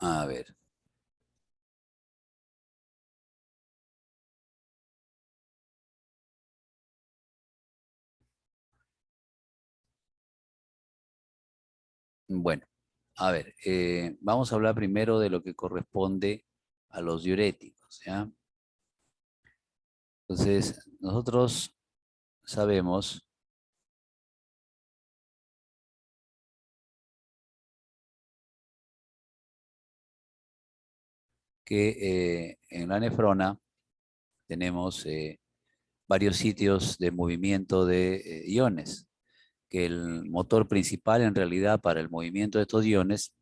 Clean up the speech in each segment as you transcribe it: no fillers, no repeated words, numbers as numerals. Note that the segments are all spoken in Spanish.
A ver. Bueno, a ver, vamos a hablar primero de lo que corresponde a los diuréticos, ¿ya? Entonces, nosotros sabemos que en la nefrona tenemos varios sitios de movimiento de iones, que el motor principal en realidad para el movimiento de estos iones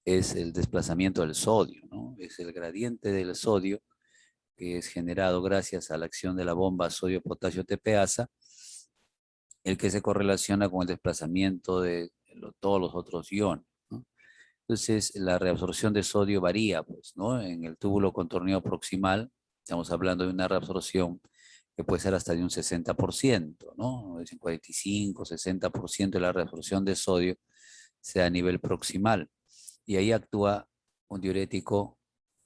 es el desplazamiento del sodio, ¿no? Es el gradiente del sodio que es generado gracias a la acción de la bomba sodio-potasio TPasa, el que se correlaciona con el desplazamiento de todos los otros iones, ¿no? Entonces, la reabsorción de sodio varía, pues, ¿no? En el túbulo contorneado proximal, estamos hablando de una reabsorción que puede ser hasta de un 60%, ¿no? Es un 45, 60% de la reabsorción de sodio sea a nivel proximal. Y ahí actúa un diurético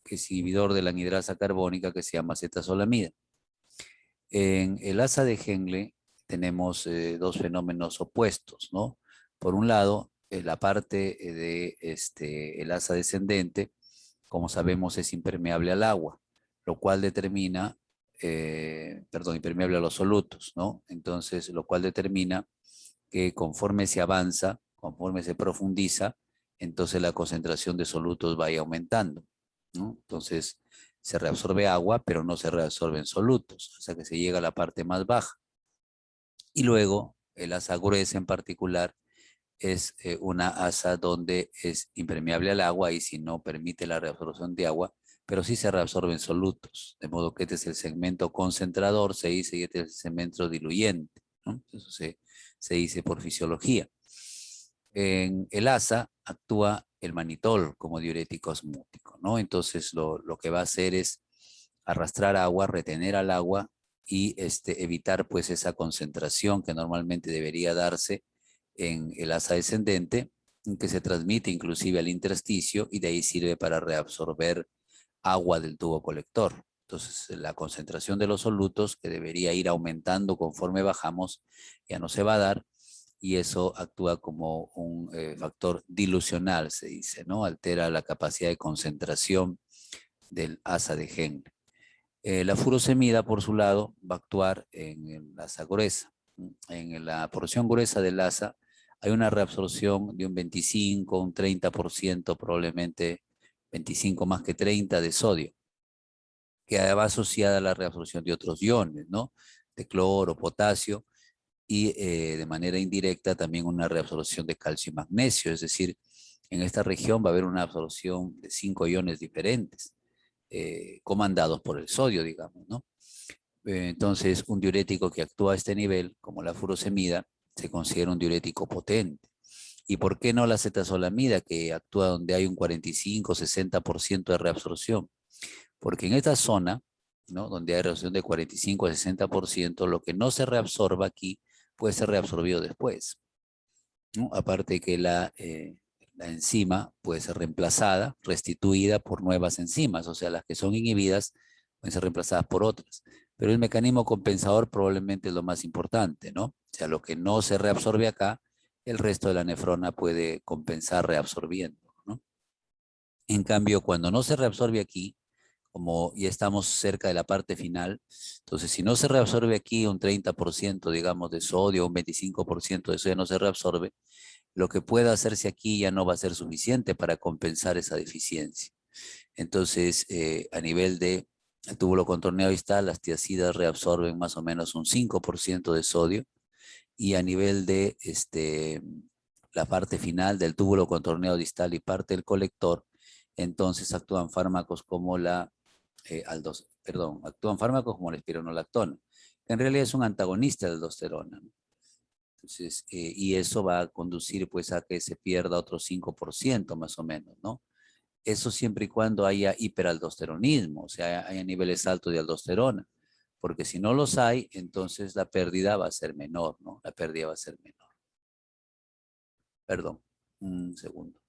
que es inhibidor de la anhidrasa carbónica que se llama acetazolamida. En el asa de Henle tenemos dos fenómenos opuestos, ¿no? Por un lado, la parte de el asa descendente, como sabemos, es impermeable al agua, lo cual determina, perdón, impermeable a los solutos, ¿no? Entonces, lo cual determina que conforme se avanza, conforme se profundiza, entonces la concentración de solutos vaya aumentando, ¿no? Entonces, se reabsorbe agua, pero no se reabsorben solutos, hasta que se llega a la parte más baja. Y luego, el asa gruesa en particular es una asa donde es impermeable al agua y si no permite la reabsorción de agua, pero sí se reabsorben solutos. De modo que este es el segmento concentrador, se dice, y este es el segmento diluyente, ¿no? Eso se dice por fisiología. En el asa actúa el manitol como diurético osmótico, ¿no? Entonces lo que va a hacer es arrastrar agua, retener al agua y evitar pues esa concentración que normalmente debería darse en el asa descendente, que se transmite inclusive al intersticio y de ahí sirve para reabsorber agua del tubo colector. Entonces, la concentración de los solutos, que debería ir aumentando conforme bajamos, ya no se va a dar y eso actúa como un factor dilucional, se dice, ¿no? Altera la capacidad de concentración del asa de Henle. La furosemida, por su lado, va a actuar en el asa gruesa. En la porción gruesa del asa hay una reabsorción de un 25, un 30%, probablemente 25 más que 30 de sodio, que va asociada a la reabsorción de otros iones, ¿no? De cloro, potasio, y de manera indirecta también una reabsorción de calcio y magnesio, es decir, en esta región va a haber una absorción de 5 iones diferentes, comandados por el sodio, digamos, ¿no? Entonces, un diurético que actúa a este nivel, como la furosemida, se considera un diurético potente. ¿Y por qué no la acetazolamida, que actúa donde hay un 45-60% de reabsorción? Porque en esta zona, ¿no? Donde hay reabsorción de 45 a 60%, lo que no se reabsorba aquí puede ser reabsorbido después, ¿no? Aparte que la enzima puede ser reemplazada, restituida por nuevas enzimas, o sea, las que son inhibidas pueden ser reemplazadas por otras. Pero el mecanismo compensador probablemente es lo más importante, ¿no? O sea, lo que no se reabsorbe acá, el resto de la nefrona puede compensar reabsorbiendo, ¿no? En cambio, cuando no se reabsorbe aquí, como ya estamos cerca de la parte final, entonces si no se reabsorbe aquí un 30%, digamos, de sodio, un 25% de eso ya no se reabsorbe, lo que pueda hacerse aquí ya no va a ser suficiente para compensar esa deficiencia. Entonces, a nivel de túbulo contorneado distal, las tiacidas reabsorben más o menos un 5% de sodio y a nivel de la parte final del túbulo contorneado distal y parte del colector, entonces actúan fármacos como actúan fármacos como la espironolactona, que en realidad es un antagonista de la aldosterona, ¿no? Entonces, y eso va a conducir pues a que se pierda otro 5% más o menos, ¿no? Eso siempre y cuando haya hiperaldosteronismo, o sea, haya niveles altos de aldosterona, porque si no los hay, entonces la pérdida va a ser menor, ¿no? La pérdida va a ser menor. Perdón, un segundo.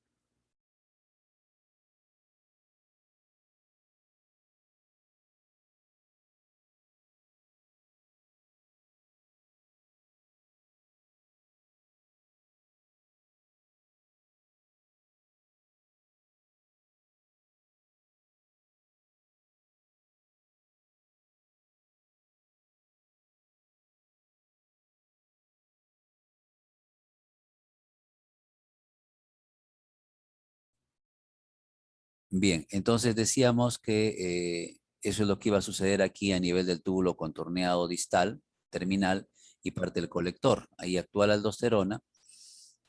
Bien, entonces decíamos que eso es lo que iba a suceder aquí a nivel del túbulo contorneado distal, terminal y parte del colector. Ahí actúa la aldosterona,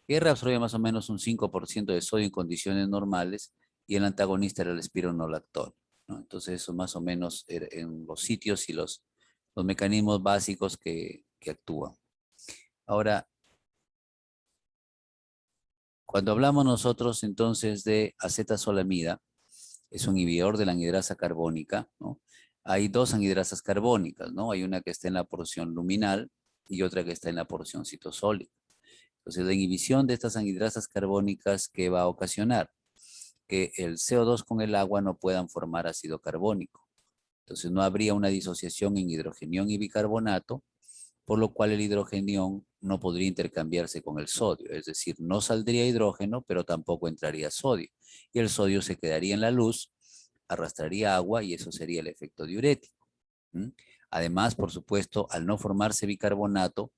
que reabsorbe más o menos un 5% de sodio en condiciones normales, y el antagonista era el espironolactona, ¿no? Entonces eso más o menos en los sitios y los mecanismos básicos que actúan. Ahora, cuando hablamos nosotros entonces de acetazolamida, es un inhibidor de la anhidrasa carbónica, ¿no? Hay dos anhidrasas carbónicas, ¿no? Hay una que está en la porción luminal y otra que está en la porción citosólica. Entonces, la inhibición de estas anhidrasas carbónicas, ¿qué va a ocasionar? Que el CO2 con el agua no puedan formar ácido carbónico. Entonces, no habría una disociación en hidrogenión y bicarbonato, por lo cual el hidrogenión no podría intercambiarse con el sodio, es decir, no saldría hidrógeno, pero tampoco entraría sodio, y el sodio se quedaría en la luz, arrastraría agua y eso sería el efecto diurético. Además, por supuesto, al no formarse bicarbonato,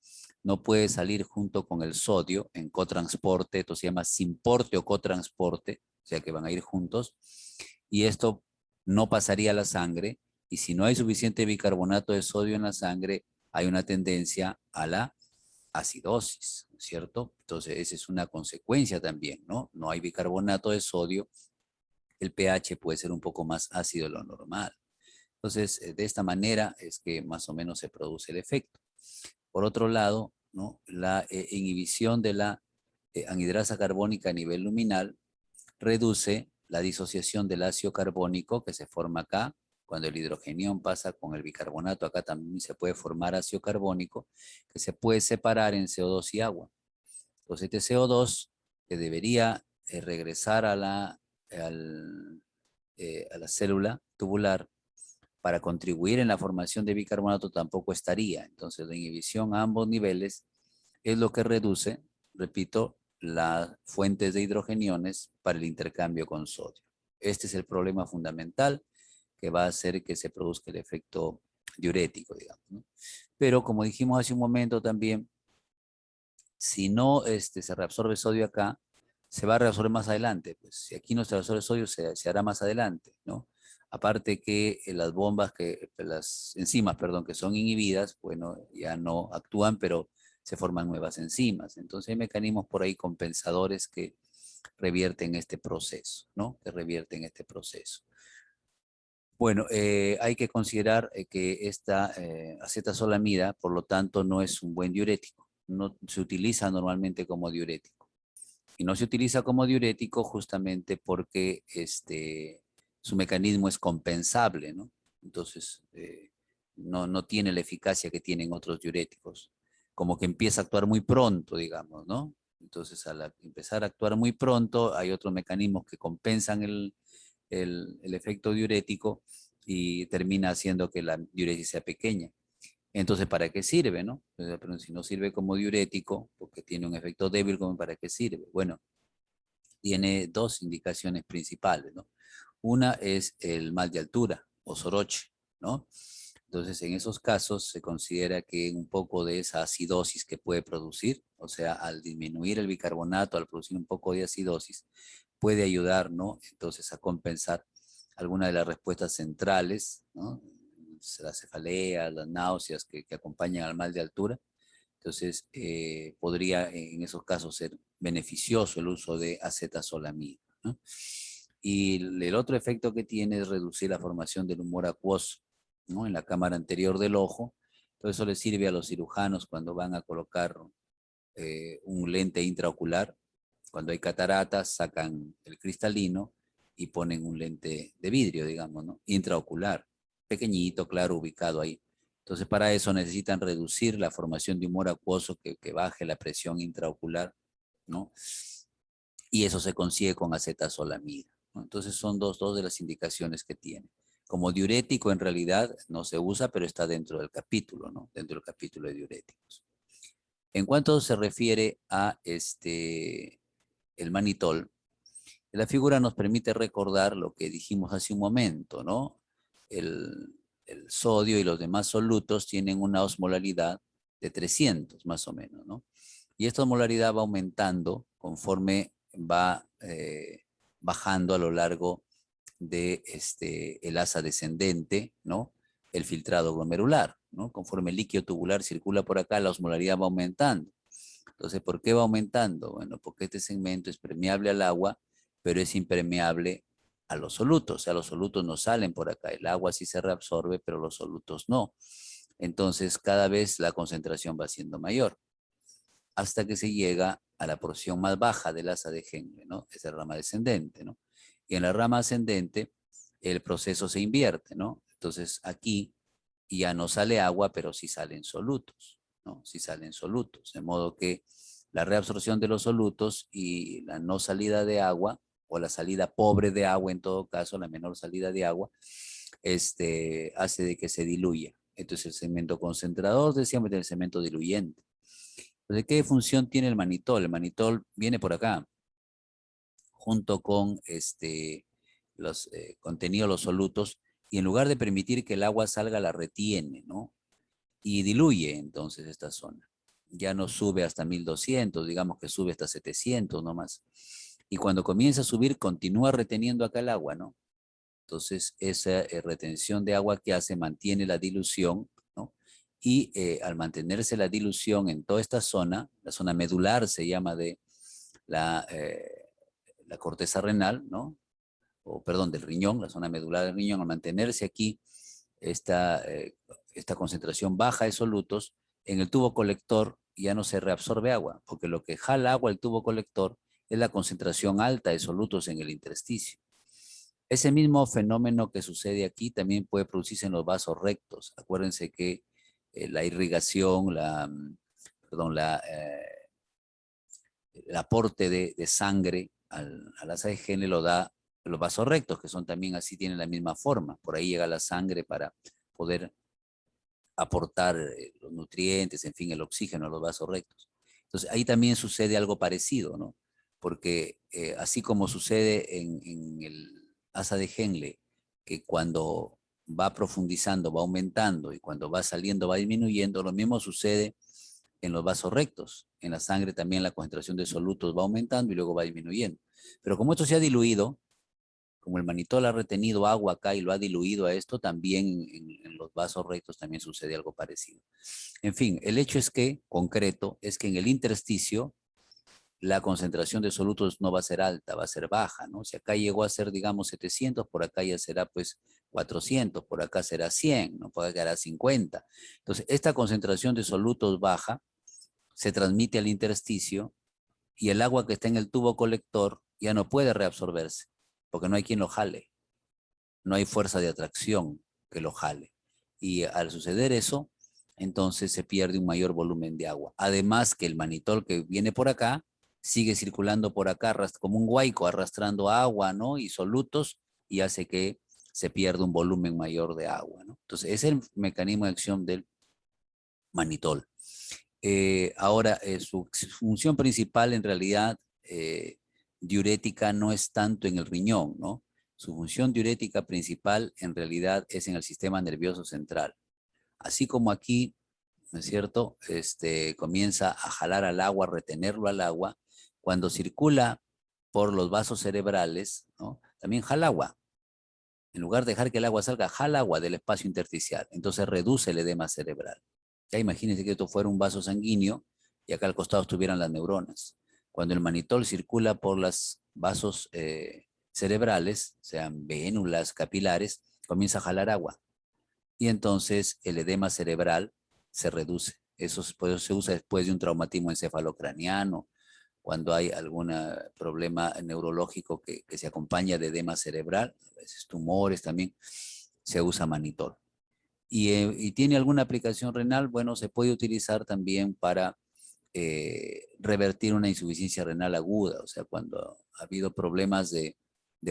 no puede salir junto con el sodio en cotransporte, esto se llama simporte o cotransporte, o sea que van a ir juntos, y esto no pasaría a la sangre, y si no hay suficiente bicarbonato de sodio en la sangre, hay una tendencia a la acidosis, ¿cierto? Entonces, esa es una consecuencia también, ¿no? No hay bicarbonato de sodio, el pH puede ser un poco más ácido de lo normal. Entonces, de esta manera es que más o menos se produce el efecto. Por otro lado, ¿no? La inhibición de la anhidrasa carbónica a nivel luminal reduce la disociación del ácido carbónico que se forma acá. Cuando el hidrogenión pasa con el bicarbonato, acá también se puede formar ácido carbónico que se puede separar en CO2 y agua. Entonces, este CO2 que debería regresar a la célula tubular para contribuir en la formación de bicarbonato tampoco estaría. Entonces, la inhibición a ambos niveles es lo que reduce, repito, las fuentes de hidrogeniones para el intercambio con sodio. Este es el problema fundamental que va a hacer que se produzca el efecto diurético, digamos, ¿no? Pero como dijimos hace un momento también, si no se reabsorbe sodio acá, se va a reabsorber más adelante. Pues si aquí no se reabsorbe sodio, se hará más adelante, ¿no? Aparte que las enzimas, perdón, que son inhibidas, bueno, ya no actúan, pero se forman nuevas enzimas. Entonces hay mecanismos por ahí compensadores que revierten este proceso, ¿no? Que revierten este proceso. Bueno, hay que considerar que esta acetazolamida, por lo tanto, no es un buen diurético. No se utiliza normalmente como diurético. Y no se utiliza como diurético justamente porque su mecanismo es compensable, ¿no? Entonces, no tiene la eficacia que tienen otros diuréticos. Como que empieza a actuar muy pronto, digamos, ¿no? Entonces, al empezar a actuar muy pronto, hay otros mecanismos que compensan el efecto diurético y termina haciendo que la diuresis sea pequeña. Entonces, ¿para qué sirve, no? Pero si no sirve como diurético, porque tiene un efecto débil, ¿para qué sirve? Bueno, tiene dos indicaciones principales, ¿no? Una es el mal de altura o soroche, ¿no? Entonces, en esos casos se considera que un poco de esa acidosis que puede producir, o sea, al disminuir el bicarbonato, al producir un poco de acidosis, puede ayudar, ¿no? Entonces, a compensar alguna de las respuestas centrales, ¿no? Las cefaleas, las náuseas que acompañan al mal de altura. Entonces, podría en esos casos ser beneficioso el uso de acetazolamida, ¿no? Y el otro efecto que tiene es reducir la formación del humor acuoso, ¿no? En la cámara anterior del ojo. Todo eso le sirve a los cirujanos cuando van a colocar un lente intraocular. Cuando hay cataratas, sacan el cristalino y ponen un lente de vidrio, digamos, ¿no? Intraocular, pequeñito, claro, ubicado ahí. Entonces, para eso necesitan reducir la formación de humor acuoso que baje la presión intraocular, ¿no? Y eso se consigue con acetazolamida, ¿no? Entonces, son dos de las indicaciones que tiene. Como diurético, en realidad, no se usa, pero está dentro del capítulo, ¿no? Dentro del capítulo de diuréticos. En cuanto se refiere a el manitol, la figura nos permite recordar lo que dijimos hace un momento, ¿no? El sodio y los demás solutos tienen una osmolaridad de 300 más o menos, ¿no? Y esta osmolaridad va aumentando conforme va bajando a lo largo de el asa descendente, ¿no? El filtrado glomerular, ¿no? Conforme el líquido tubular circula por acá, la osmolaridad va aumentando. Entonces, ¿por qué va aumentando? Bueno, porque este segmento es permeable al agua, pero es impermeable a los solutos. O sea, los solutos no salen por acá. El agua sí se reabsorbe, pero los solutos no. Entonces, cada vez la concentración va siendo mayor, hasta que se llega a la porción más baja del asa de Henle, ¿no? Es la rama descendente, ¿no? Y en la rama ascendente, el proceso se invierte, ¿no? Entonces, aquí ya no sale agua, pero sí salen solutos, ¿no? Sí salen solutos, de modo que la reabsorción de los solutos y la no salida de agua, o la salida pobre de agua en todo caso, la menor salida de agua, hace de que se diluya. Entonces el segmento concentrador, decíamos, del segmento diluyente. Entonces, ¿qué función tiene el manitol? El manitol viene por acá, junto con los contenidos, los solutos, y en lugar de permitir que el agua salga, la retiene, ¿no? Y diluye entonces esta zona. Ya no sube hasta 1200, digamos que sube hasta 700 nomás. Y cuando comienza a subir, continúa reteniendo acá el agua, ¿no? Entonces, esa retención de agua que hace mantiene la dilución, ¿no? Y al mantenerse la dilución en toda esta zona, la zona medular se llama de la corteza renal, ¿no? O perdón, del riñón, la zona medular del riñón, al mantenerse aquí esta concentración baja de solutos, en el tubo colector ya no se reabsorbe agua, porque lo que jala agua el tubo colector es la concentración alta de solutos en el intersticio. Ese mismo fenómeno que sucede aquí también puede producirse en los vasos rectos. Acuérdense que la irrigación, el aporte de sangre al asa de Henle lo da los vasos rectos, que son también así, tienen la misma forma. Por ahí llega la sangre para poder aportar los nutrientes, en fin, el oxígeno a los vasos rectos. Entonces, ahí también sucede algo parecido, ¿no? Porque así como sucede en el asa de Henle, que cuando va profundizando, va aumentando, y cuando va saliendo, va disminuyendo, lo mismo sucede en los vasos rectos. En la sangre también la concentración de solutos va aumentando y luego va disminuyendo. Pero como esto se ha diluido, como el manitol ha retenido agua acá y lo ha diluido a esto, también en los vasos rectos también sucede algo parecido. En fin, el hecho es que, concreto, es que en el intersticio la concentración de solutos no va a ser alta, va a ser baja, ¿no? Si acá llegó a ser, digamos, 700, por acá ya será pues 400, por acá será 100, ¿no? Por acá será 50. Entonces, esta concentración de solutos baja se transmite al intersticio y el agua que está en el tubo colector ya no puede reabsorberse, porque no hay quien lo jale, no hay fuerza de atracción que lo jale. Y al suceder eso, entonces se pierde un mayor volumen de agua. Además que el manitol que viene por acá sigue circulando por acá como un huaico, arrastrando agua, ¿no? Y solutos, y hace que se pierda un volumen mayor de agua, ¿no? Entonces, ese es el mecanismo de acción del manitol. Ahora, su función principal en realidad diurética no es tanto en el riñón, ¿no? Su función diurética principal en realidad es en el sistema nervioso central. Así como aquí, ¿no es cierto? Comienza a jalar al agua, a retenerlo al agua, cuando circula por los vasos cerebrales, ¿no? También jala agua. En lugar de dejar que el agua salga, jala agua del espacio intersticial. Entonces reduce el edema cerebral. Ya imagínense que esto fuera un vaso sanguíneo y acá al costado estuvieran las neuronas. Cuando el manitol circula por los vasos cerebrales, sean vénulas, capilares, comienza a jalar agua. Y entonces el edema cerebral se reduce. Eso se usa después de un traumatismo encefalocraniano, cuando hay algún problema neurológico que se acompaña de edema cerebral, a veces tumores también, se usa manitol. Y tiene alguna aplicación renal, bueno, se puede utilizar también para revertir una insuficiencia renal aguda, o sea, cuando ha habido problemas de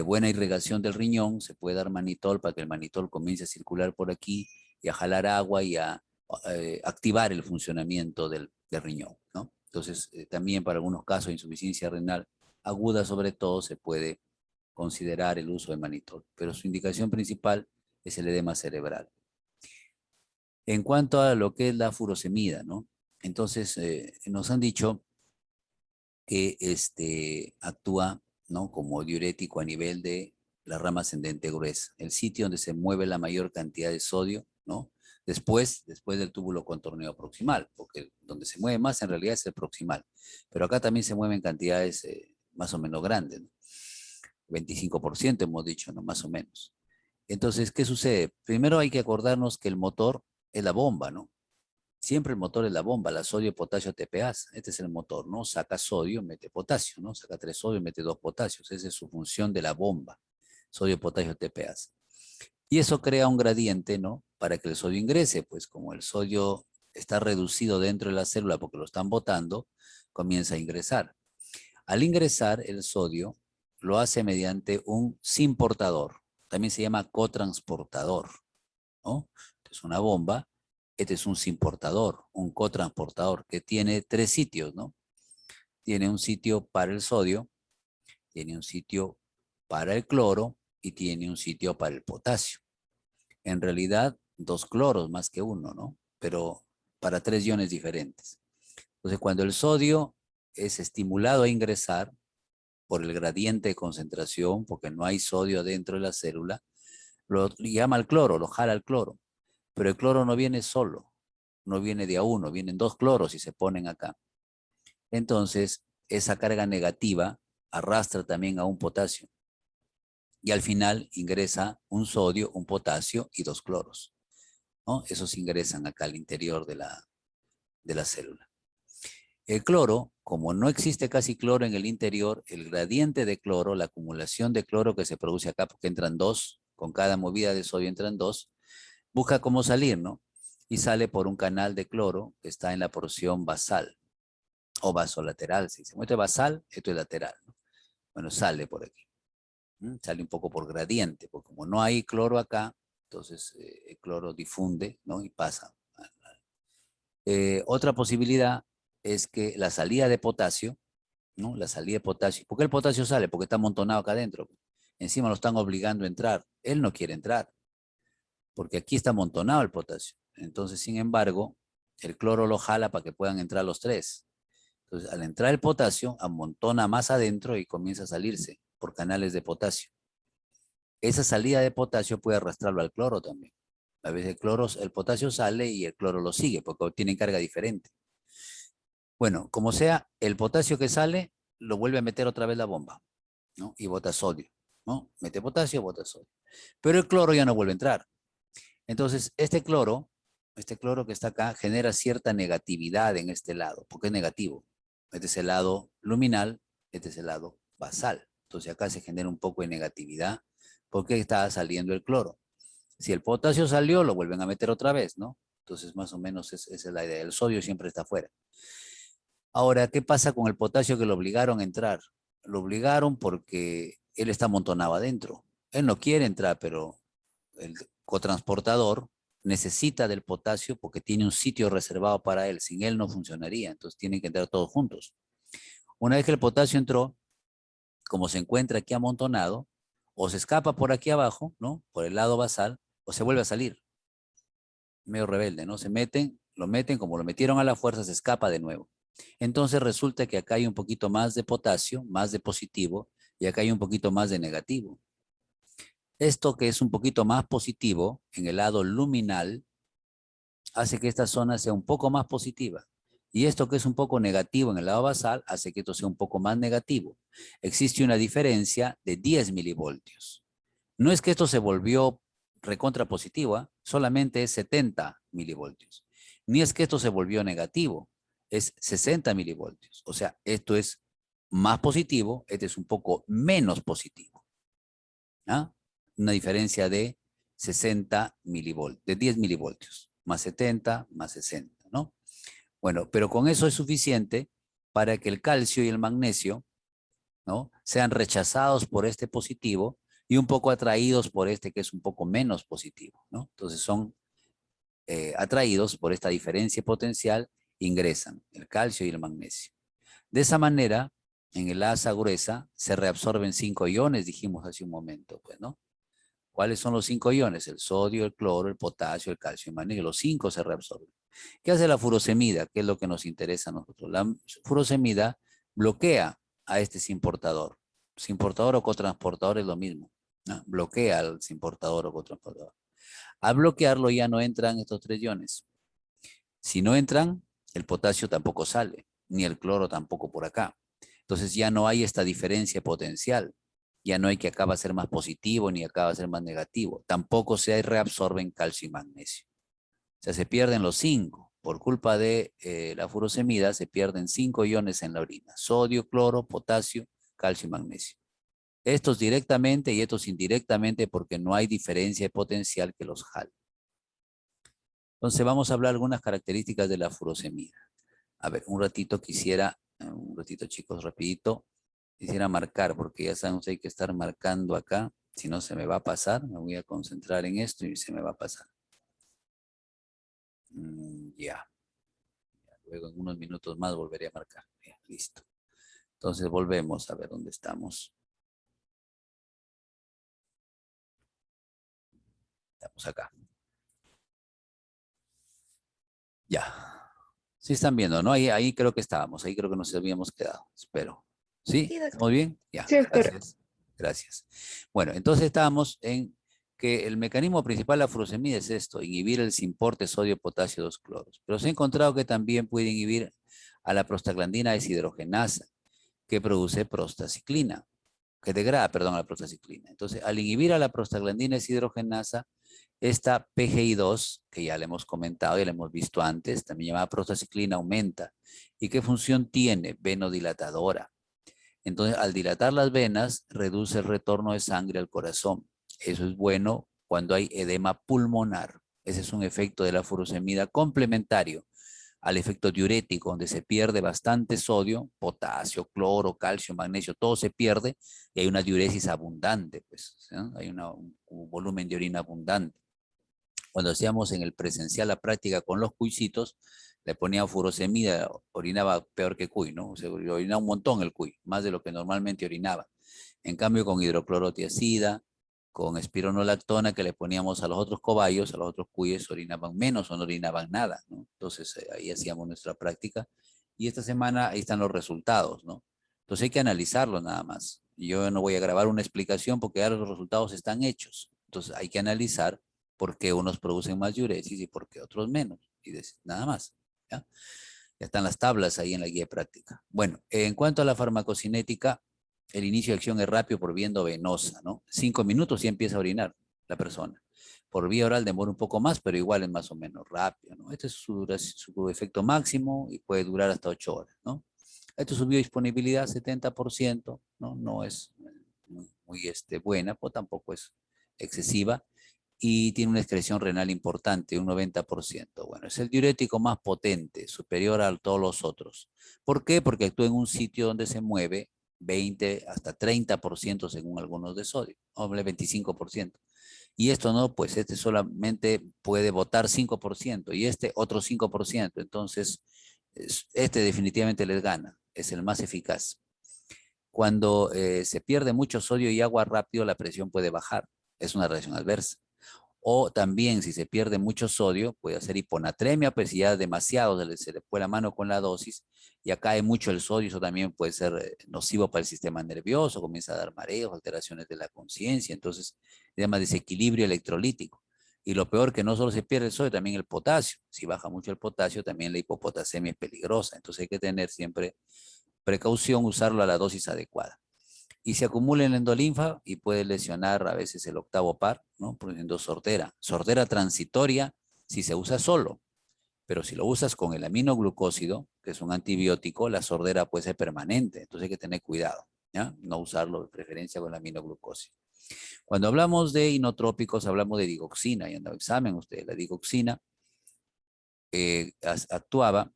buena irrigación del riñón, se puede dar manitol para que el manitol comience a circular por aquí y a jalar agua y a activar el funcionamiento del riñón, ¿no? Entonces, también para algunos casos de insuficiencia renal aguda, sobre todo, se puede considerar el uso de manitol, pero su indicación principal es el edema cerebral. En cuanto a lo que es la furosemida, ¿no? Entonces, nos han dicho que actúa, ¿no? Como diurético a nivel de la rama ascendente gruesa, el sitio donde se mueve la mayor cantidad de sodio, ¿no? Después del túbulo contorneo proximal, porque donde se mueve más en realidad es el proximal. Pero acá también se mueven cantidades más o menos grandes, ¿no? 25% hemos dicho, ¿no? Más o menos. Entonces, ¿qué sucede? Primero hay que acordarnos que el motor es la bomba, ¿no? Siempre el motor es la bomba, la sodio, potasio, TPAs. Este es el motor, ¿no? Saca sodio, mete potasio, ¿no? Saca 3 sodio, mete 2 potasios. Esa es su función de la bomba. Sodio, potasio, TPAs. Y eso crea un gradiente, ¿no? Para que el sodio ingrese, pues como el sodio está reducido dentro de la célula porque lo están botando, comienza a ingresar. Al ingresar el sodio, lo hace mediante un simportador. También se llama cotransportador, ¿no? Es una bomba. Este es un simportador, un cotransportador, que tiene 3 sitios, ¿no? Tiene un sitio para el sodio, tiene un sitio para el cloro y tiene un sitio para el potasio. En realidad, 2 cloros más que uno, ¿no? Pero para 3 iones diferentes. Entonces, cuando el sodio es estimulado a ingresar por el gradiente de concentración, porque no hay sodio dentro de la célula, lo llama al cloro, lo jala al cloro. Pero el cloro no viene solo, no viene de a uno, vienen 2 cloros y se ponen acá. Entonces, esa carga negativa arrastra también a un potasio. Y al final ingresa un sodio, un potasio y 2 cloros, ¿no? Esos ingresan acá al interior de la célula. El cloro, como no existe casi cloro en el interior, el gradiente de cloro, la acumulación de cloro que se produce acá, porque entran 2, con cada movida de sodio entran 2, busca cómo salir, ¿no? Y sale por un canal de cloro que está en la porción basal o vasolateral. Si se muestra basal, esto es lateral, ¿no? Bueno, sale por aquí. Sale un poco por gradiente, porque como no hay cloro acá, entonces el cloro difunde, ¿no? Y pasa. Otra posibilidad es que la salida de potasio, ¿no? La salida de potasio. ¿Por qué el potasio sale? Porque está amontonado acá adentro. Encima lo están obligando a entrar. Él no quiere entrar, porque aquí está amontonado el potasio. Entonces, sin embargo, el cloro lo jala para que puedan entrar los 3. Entonces, al entrar el potasio, amontona más adentro y comienza a salirse por canales de potasio. Esa salida de potasio puede arrastrarlo al cloro también. A veces el potasio sale y el cloro lo sigue porque tienen carga diferente. Bueno, como sea, el potasio que sale lo vuelve a meter otra vez la bomba, ¿no? Y bota sodio, ¿no? Mete potasio, bota sodio. Pero el cloro ya no vuelve a entrar. Entonces, este cloro que está acá, genera cierta negatividad en este lado, porque es negativo. Este es el lado luminal, este es el lado basal. Entonces acá se genera un poco de negatividad porque está saliendo el cloro. Si el potasio salió, lo vuelven a meter otra vez, ¿no? Entonces más o menos esa es la idea. El sodio siempre está afuera. Ahora, ¿qué pasa con el potasio que lo obligaron a entrar? Lo obligaron porque él está amontonado adentro. Él no quiere entrar, pero el cotransportador necesita del potasio porque tiene un sitio reservado para él. Sin él no funcionaría, entonces tienen que entrar todos juntos. Una vez que el potasio entró, como se encuentra aquí amontonado, o se escapa por aquí abajo, ¿no? Por el lado basal, o se vuelve a salir. Medio rebelde, ¿no? Lo meten, como lo metieron a la fuerza, se escapa de nuevo. Entonces resulta que acá hay un poquito más de potasio, más de positivo, y acá hay un poquito más de negativo. Esto que es un poquito más positivo en el lado luminal hace que esta zona sea un poco más positiva. Y esto que es un poco negativo en el lado basal hace que esto sea un poco más negativo. Existe una diferencia de 10 milivoltios. No es que esto se volvió recontra positiva, solamente es 70 milivoltios. Ni es que esto se volvió negativo, es 60 milivoltios. O sea, esto es más positivo, este es un poco menos positivo. ¿Ah? Una diferencia de 60 milivoltios, de 10 milivoltios, más 70, más 60, ¿no? Bueno, pero con eso es suficiente para que el calcio y el magnesio, ¿no? Sean rechazados por este positivo y un poco atraídos por este que es un poco menos positivo, ¿no? Entonces son atraídos por esta diferencia potencial, ingresan el calcio y el magnesio. De esa manera, en el asa gruesa se reabsorben 5 iones, dijimos hace un momento, pues, ¿no? ¿Cuáles son los 5 iones? El sodio, el cloro, el potasio, el calcio y el magnesio. Los 5 se reabsorben. ¿Qué hace la furosemida? ¿Qué es lo que nos interesa a nosotros? La furosemida bloquea a este simportador. Simportador o cotransportador es lo mismo. ¿no? Bloquea al importador o cotransportador. Al bloquearlo ya no entran estos 3 iones. Si no entran, el potasio tampoco sale, ni el cloro tampoco por acá. Entonces ya no hay esta diferencia potencial. Ya no hay que acá va a ser más positivo ni acá va a ser más negativo. Tampoco se reabsorben calcio y magnesio. O sea, se pierden los 5. Por culpa de la furosemida se pierden 5 iones en la orina. Sodio, cloro, potasio, calcio y magnesio. Estos directamente y estos indirectamente porque no hay diferencia de potencial que los jale. Entonces vamos a hablar algunas características de la furosemida. A ver, un ratito chicos, rapidito, quisiera marcar, porque ya saben ustedes hay que estar marcando acá, si no se me va a pasar, me voy a concentrar en esto y se me va a pasar. Ya, luego en unos minutos más volveré a marcar. Ya, listo. Entonces volvemos a ver dónde estamos. Estamos acá. Ya. Sí están viendo, ¿no? Ahí creo que estábamos, ahí creo que nos habíamos quedado, espero. ¿Sí? Sí, doctor. ¿Estamos bien? Ya, Sí, doctor. gracias. Gracias. Bueno, entonces estábamos en que el mecanismo principal de la furosemida es esto, inhibir el simporte sodio-potasio 2-cloros. Pero se ha encontrado que también puede inhibir a la prostaglandina deshidrogenasa, que produce prostaciclina, que degrada, perdón, a la prostaciclina. Entonces, al inhibir a la prostaglandina deshidrogenasa, esta PGI2, que ya le hemos comentado, ya le hemos visto antes, también llamada prostaciclina, aumenta. ¿Y qué función tiene? Venodilatadora. Entonces, al dilatar las venas, reduce el retorno de sangre al corazón. Eso es bueno cuando hay edema pulmonar. Ese es un efecto de la furosemida complementario al efecto diurético, donde se pierde bastante sodio, potasio, cloro, calcio, magnesio, todo se pierde y hay una diuresis abundante, pues, ¿no? Hay un volumen de orina abundante. Cuando hacíamos en el presencial la práctica con los cuisitos, le ponía furosemida, orinaba peor que cuy, ¿no? O sea, orinaba un montón el cuy, más de lo que normalmente orinaba. En cambio, con hidroclorotiazida, con espironolactona que le poníamos a los otros cobayos, a los otros cuyes, orinaban menos o no orinaban nada, ¿no? Entonces, ahí hacíamos nuestra práctica. Y esta semana ahí están los resultados, ¿no? Entonces hay que analizarlo nada más. Yo no voy a grabar una explicación porque ya los resultados están hechos. Entonces hay que analizar por qué unos producen más diuresis y por qué otros menos. Y nada más. ¿Ya? Ya están las tablas ahí en la guía de práctica. Bueno, en cuanto a la farmacocinética, el inicio de acción es rápido por vía endovenosa, ¿no? 5 minutos y empieza a orinar la persona. Por vía oral demora un poco más, pero igual es más o menos rápido, ¿no? Este es su efecto máximo y puede durar hasta 8 horas, ¿no? Esto es su biodisponibilidad 70%, ¿no? No es muy buena, pues tampoco es excesiva y tiene una excreción renal importante, un 90%. Bueno, es el diurético más potente, superior a todos los otros. ¿Por qué? Porque actúa en un sitio donde se mueve 20 hasta 30% según algunos de sodio, o 25%. Y esto no, pues este solamente puede botar 5% y este otro 5%. Entonces, este definitivamente les gana, es el más eficaz. Cuando se pierde mucho sodio y agua rápido, la presión puede bajar. Es una reacción adversa. O también, si se pierde mucho sodio, puede hacer hiponatremia, pues si ya demasiado se le fue la mano con la dosis, ya cae mucho el sodio, eso también puede ser nocivo para el sistema nervioso, comienza a dar mareos, alteraciones de la conciencia, entonces se llama desequilibrio electrolítico. Y lo peor que no solo se pierde el sodio, también el potasio. Si baja mucho el potasio, también la hipopotasemia es peligrosa. Entonces hay que tener siempre precaución, usarlo a la dosis adecuada y se acumula en la endolinfa y puede lesionar a veces el octavo par, ¿no? Produciendo sordera. Sordera transitoria si se usa solo, pero si lo usas con el aminoglucósido, que es un antibiótico, la sordera puede ser permanente, entonces hay que tener cuidado, ¿ya? No usarlo de preferencia con el aminoglucósido. Cuando hablamos de inotrópicos, hablamos de digoxina, y han dado examen ustedes, la digoxina actuaba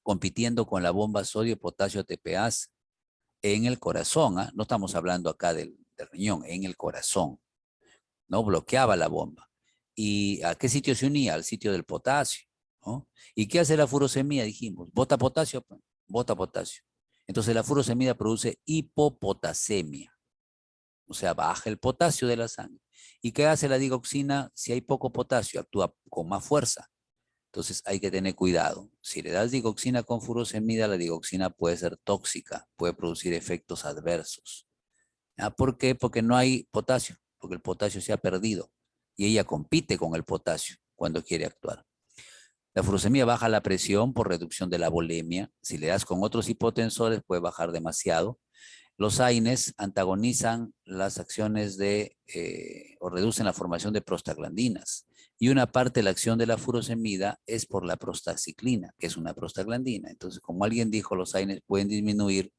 compitiendo con la bomba sodio-potasio TPase en el corazón, ¿ah? No estamos hablando acá del riñón, en el corazón, ¿no? Bloqueaba la bomba. ¿Y a qué sitio se unía? Al sitio del potasio, ¿no? ¿Y qué hace la furosemida? Dijimos, bota potasio, bota potasio. Entonces la furosemida produce hipopotasemia, o sea, baja el potasio de la sangre. ¿Y qué hace la digoxina? Si hay poco potasio, actúa con más fuerza. Entonces hay que tener cuidado. Si le das digoxina con furosemida, la digoxina puede ser tóxica, puede producir efectos adversos. ¿Ya? ¿Por qué? Porque no hay potasio, porque el potasio se ha perdido y ella compite con el potasio cuando quiere actuar. La furosemida baja la presión por reducción de la volemia. Si le das con otros hipotensores puede bajar demasiado. Los AINES antagonizan las acciones o reducen la formación de prostaglandinas. Y una parte de la acción de la furosemida es por la prostaciclina, que es una prostaglandina. Entonces, como alguien dijo, los AINES pueden disminuir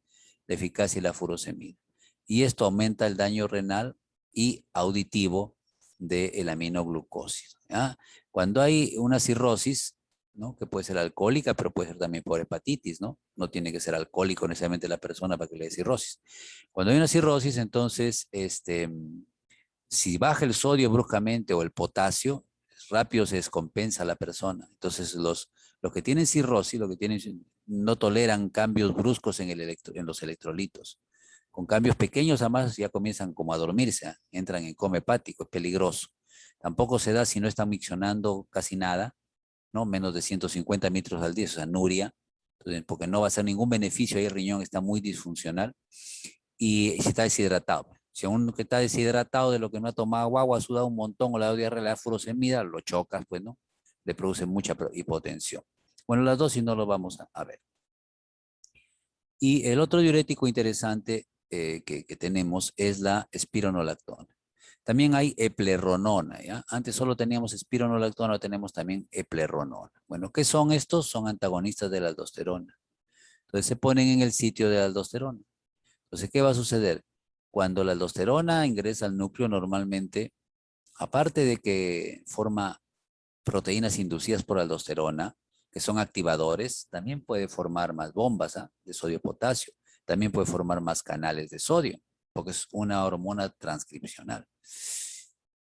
la eficacia de la furosemida. Y esto aumenta el daño renal y auditivo del aminoglucósido. ¿Ya? Cuando hay una cirrosis, ¿no? Que puede ser alcohólica, pero puede ser también por hepatitis, ¿no? No tiene que ser alcohólico necesariamente la persona para que le dé cirrosis. Cuando hay una cirrosis, entonces, si baja el sodio bruscamente o el potasio, rápido se descompensa la persona. Entonces, los que tienen cirrosis, no toleran cambios bruscos en los electrolitos. Con cambios pequeños, además, ya comienzan como a dormirse, entran en coma hepático, es peligroso. Tampoco se da si no están miccionando casi nada, ¿no? Menos de 150 litros al día, o sea, anuria, entonces, porque no va a ser ningún beneficio, ahí el riñón está muy disfuncional, y si está deshidratado. Si uno que está deshidratado de lo que no ha tomado agua, ha sudado un montón o le ha dado diarrea, le da furosemida, lo chocas, pues, ¿no? Le produce mucha hipotensión. Bueno, las dosis no lo vamos a ver. Y el otro diurético interesante que tenemos es la espironolactona. También hay epleronona, ¿ya? Antes solo teníamos espironolactona, ahora tenemos también epleronona. Bueno, ¿qué son estos? Son antagonistas de la aldosterona. Entonces se ponen en el sitio de la aldosterona. Entonces, ¿qué va a suceder? Cuando la aldosterona ingresa al núcleo, normalmente, aparte de que forma proteínas inducidas por aldosterona, que son activadores, también puede formar más bombas de sodio-potasio, también puede formar más canales de sodio, porque es una hormona transcripcional.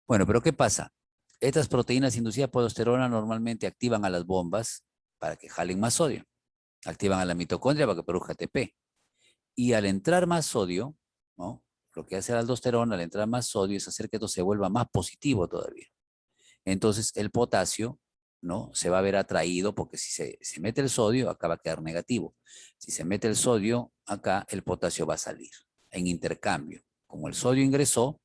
Bueno, pero ¿qué pasa? Estas proteínas inducidas por aldosterona normalmente activan a las bombas para que jalen más sodio, activan a la mitocondria para que produzca ATP. Y al entrar más sodio, ¿no? Lo que hace la aldosterona al entrar más sodio es hacer que esto se vuelva más positivo todavía. Entonces el potasio, ¿no? Se va a ver atraído porque si se mete el sodio, acá va a quedar negativo. Si se mete el sodio, acá el potasio va a salir en intercambio. Como el sodio ingresó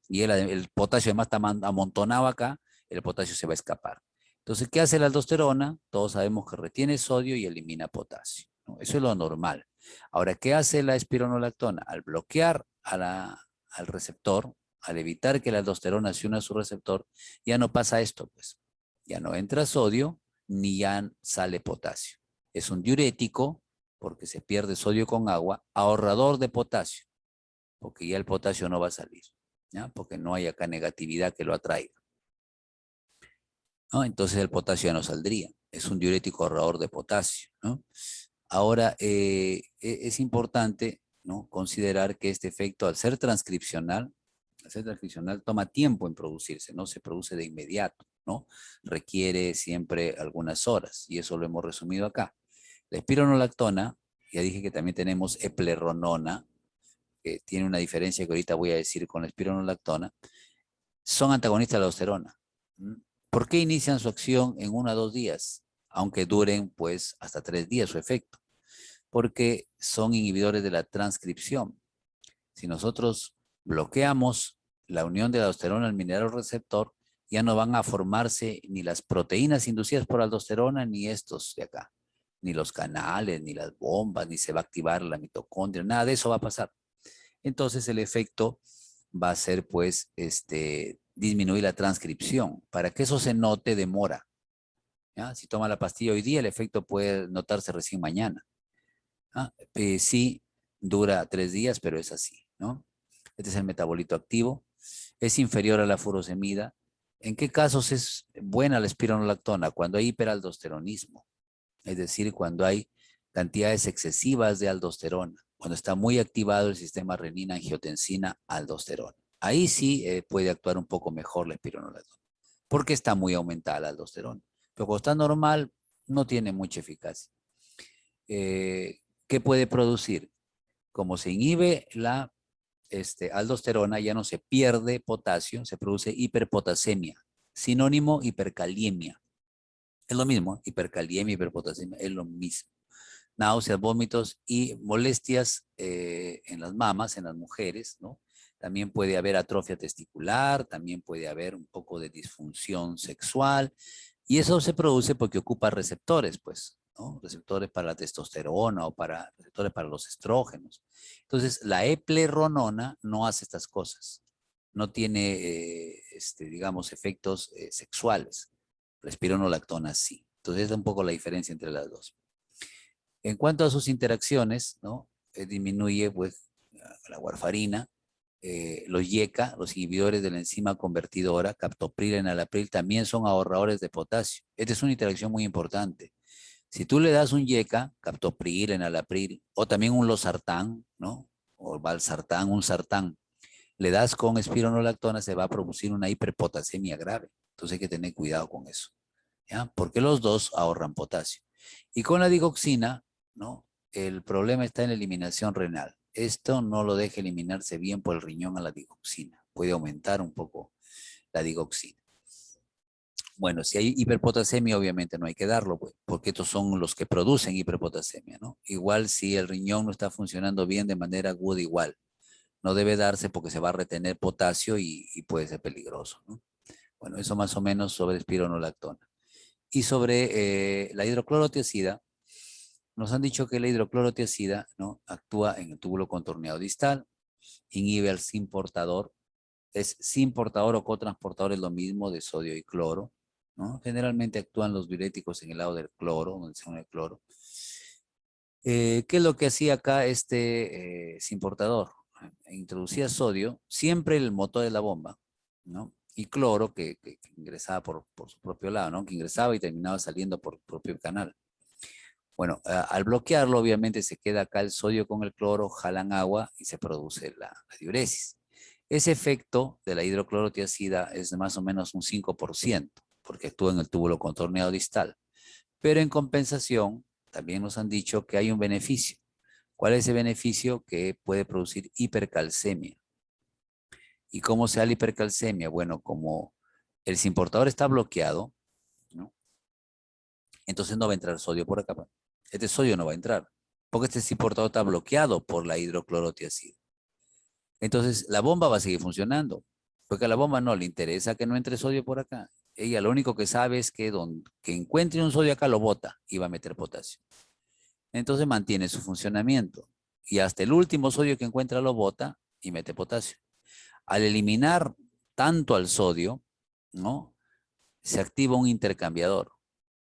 y el potasio además está amontonado acá, el potasio se va a escapar. Entonces, ¿qué hace la aldosterona? Todos sabemos que retiene sodio y elimina potasio, ¿no? Eso es lo normal. Ahora, ¿qué hace la espironolactona? Al bloquear al receptor, al evitar que la aldosterona se una a su receptor, ya no pasa esto, pues. Ya no entra sodio ni ya sale potasio. Es un diurético porque se pierde sodio con agua, ahorrador de potasio, porque ya el potasio no va a salir, ¿ya? Porque no hay acá negatividad que lo atraiga, ¿no? Entonces el potasio ya no saldría. Es un diurético ahorrador de potasio, ¿no? Ahora, es importante, ¿no? Considerar que este efecto, al ser transcripcional, toma tiempo en producirse, no se produce de inmediato, ¿no? Requiere siempre algunas horas, y eso lo hemos resumido acá. La espironolactona, ya dije que también tenemos epleronona, que tiene una diferencia que ahorita voy a decir con la espironolactona, son antagonistas de la aldosterona. ¿Por qué inician su acción en 1 a 2 días? Aunque duren pues hasta 3 días su efecto. Porque son inhibidores de la transcripción. Si nosotros bloqueamos la unión de la aldosterona al mineral receptor, ya no van a formarse ni las proteínas inducidas por aldosterona, ni estos de acá, ni los canales, ni las bombas, ni se va a activar la mitocondria, nada de eso va a pasar. Entonces el efecto va a ser pues disminuir la transcripción. Para que eso se note demora, ¿ya? Si toma la pastilla hoy día, el efecto puede notarse recién mañana. Sí, dura 3 días, pero es así, ¿no? Este es el metabolito activo. Es inferior a la furosemida. ¿En qué casos es buena la espironolactona? Cuando hay hiperaldosteronismo, es decir, cuando hay cantidades excesivas de aldosterona, cuando está muy activado el sistema renina-angiotensina-aldosterona. Ahí sí puede actuar un poco mejor la espironolactona, porque está muy aumentada la aldosterona. Pero cuando está normal, no tiene mucha eficacia. ¿Qué puede producir? Como se inhibe la aldosterona, ya no se pierde potasio, se produce hiperpotasemia, sinónimo hipercaliemia. Es lo mismo, hipercaliemia, hiperpotasemia, es lo mismo. Náuseas, vómitos y molestias en las mamas, en las mujeres, ¿no? también puede haber atrofia testicular, también puede haber un poco de disfunción sexual, y eso se produce porque ocupa receptores, pues, ¿no? Receptores para la testosterona o para receptores para los estrógenos. Entonces, la epleronona no hace estas cosas. No tiene, digamos, efectos sexuales. La espironolactona sí. Entonces, es un poco la diferencia entre las dos. En cuanto a sus interacciones, ¿no? Disminuye, pues, la warfarina, los YECA, los inhibidores de la enzima convertidora, captopril, enalapril, también son ahorradores de potasio. Esta es una interacción muy importante. Si tú le das un YECA, captopril, enalapril, o también un losartán, ¿no? O valsartán, un sartán, le das con espironolactona, se va a producir una hiperpotasemia grave. Entonces hay que tener cuidado con eso, ¿ya? Porque los dos ahorran potasio. Y con la digoxina, ¿no? El problema está en la eliminación renal. Esto no lo deja eliminarse bien por el riñón a la digoxina. Puede aumentar un poco la digoxina. Bueno, si hay hiperpotasemia, obviamente no hay que darlo, pues, porque estos son los que producen hiperpotasemia, ¿no? Igual si el riñón no está funcionando bien de manera aguda, igual. No debe darse porque se va a retener potasio y puede ser peligroso, ¿no? Bueno, eso más o menos sobre espironolactona. Y sobre la hidroclorotiazida, nos han dicho que la hidroclorotiazida, ¿no? Actúa en el túbulo contorneado distal, inhibe al sin portador, es sin portador o cotransportador, es lo mismo de sodio y cloro, ¿no? Generalmente actúan los diuréticos en el lado del cloro, donde se une el cloro. ¿Qué es lo que hacía acá este sin portador? Introducía sodio, siempre el motor de la bomba, ¿no? Y cloro que ingresaba por su propio lado, ¿no? Que ingresaba y terminaba saliendo por propio canal. Bueno, al bloquearlo, obviamente se queda acá el sodio con el cloro, jalan agua y se produce la diuresis. Ese efecto de la hidroclorotiazida es de más o menos un 5%, porque actúa en el túbulo contorneado distal. Pero en compensación, también nos han dicho que hay un beneficio. ¿Cuál es ese beneficio? Que puede producir hipercalcemia. ¿Y cómo se da la hipercalcemia? Bueno, como el importador está bloqueado, ¿no? Entonces no va a entrar sodio por acá. Este sodio no va a entrar, porque este importador está bloqueado por la hidroclorotiazida. Entonces la bomba va a seguir funcionando, porque a la bomba no le interesa que no entre sodio por acá. Ella lo único que sabe es que que encuentre un sodio acá lo bota y va a meter potasio. Entonces mantiene su funcionamiento. Y hasta el último sodio que encuentra lo bota y mete potasio. Al eliminar tanto al sodio, ¿no? Se activa un intercambiador.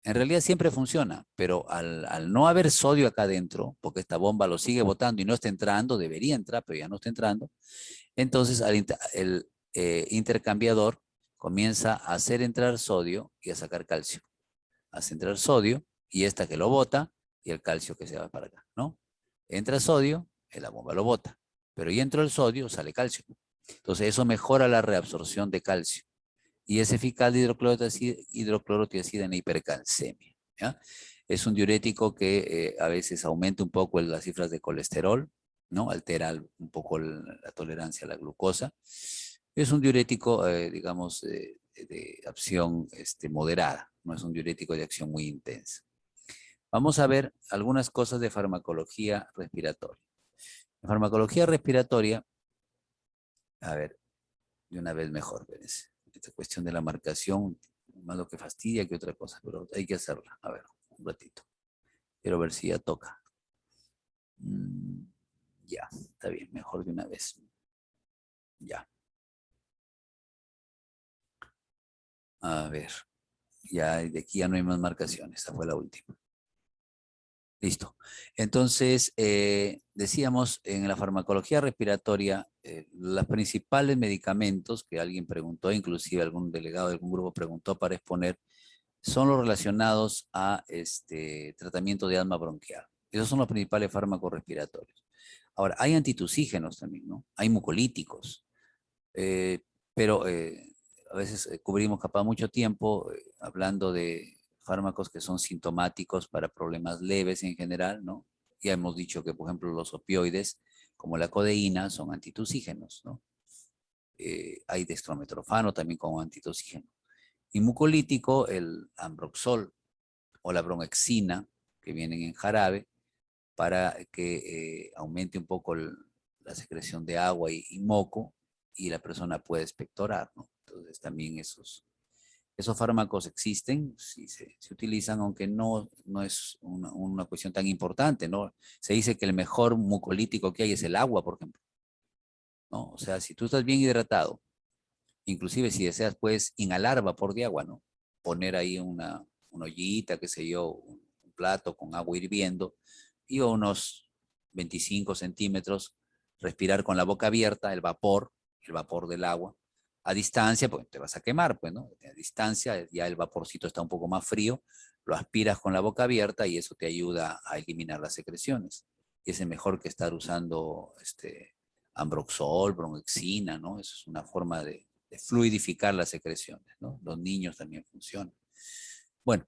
En realidad siempre funciona, pero al no haber sodio acá adentro, porque esta bomba lo sigue botando y no está entrando, debería entrar, pero ya no está entrando, entonces el intercambiador comienza a hacer entrar sodio y a sacar calcio. Hace entrar sodio y esta que lo bota y el calcio que se va para acá, ¿no? Entra sodio, la bomba lo bota, pero y entró el sodio, sale calcio. Entonces eso mejora la reabsorción de calcio y es eficaz de hidroclorotiazida en hipercalcemia, ¿ya? Es un diurético que a veces aumenta un poco las cifras de colesterol, ¿no? Altera un poco la tolerancia a la glucosa. Es un diurético, digamos, de acción moderada, no es un diurético de acción muy intensa. Vamos a ver algunas cosas de farmacología respiratoria. La farmacología respiratoria, a ver, de una vez mejor, ¿ves? Esta cuestión de la marcación, más lo que fastidia que otra cosa, pero hay que hacerla. A ver, un ratito. Quiero ver si ya toca. Ya, está bien, mejor de una vez. Ya. A ver, ya de aquí ya no hay más marcaciones, esta fue la última. Listo. Entonces, decíamos en la farmacología respiratoria, los principales medicamentos que alguien preguntó, inclusive algún delegado de algún grupo preguntó para exponer, son los relacionados a tratamiento de asma bronquial. Esos son los principales fármacos respiratorios. Ahora, hay antitusígenos también, ¿no? Hay mucolíticos, eh, pero a veces cubrimos capaz mucho tiempo hablando de fármacos que son sintomáticos para problemas leves en general, ¿no? Ya hemos dicho que, por ejemplo, los opioides, como la codeína, son antitusígenos, ¿no? Hay dextrometorfano también como antitusígeno. Y mucolítico, el ambroxol o la bromhexina, que vienen en jarabe, para que aumente un poco la secreción de agua y moco, y la persona puede expectorar, ¿no? Entonces también esos fármacos existen, sí se utilizan, aunque no es una cuestión tan importante, ¿no? Se dice que el mejor mucolítico que hay es el agua, por ejemplo, ¿no? O sea, si tú estás bien hidratado, inclusive si deseas, puedes inhalar vapor de agua, ¿no? Poner ahí una ollita, qué sé yo, un plato con agua hirviendo y a unos 25 centímetros, respirar con la boca abierta el vapor del agua. A distancia, pues te vas a quemar, pues, ¿no? A distancia ya el vaporcito está un poco más frío, lo aspiras con la boca abierta y eso te ayuda a eliminar las secreciones. Y es mejor que estar usando Ambroxol, bromoxina, ¿no? Eso es una forma de fluidificar las secreciones, ¿no? Los niños también funcionan. Bueno,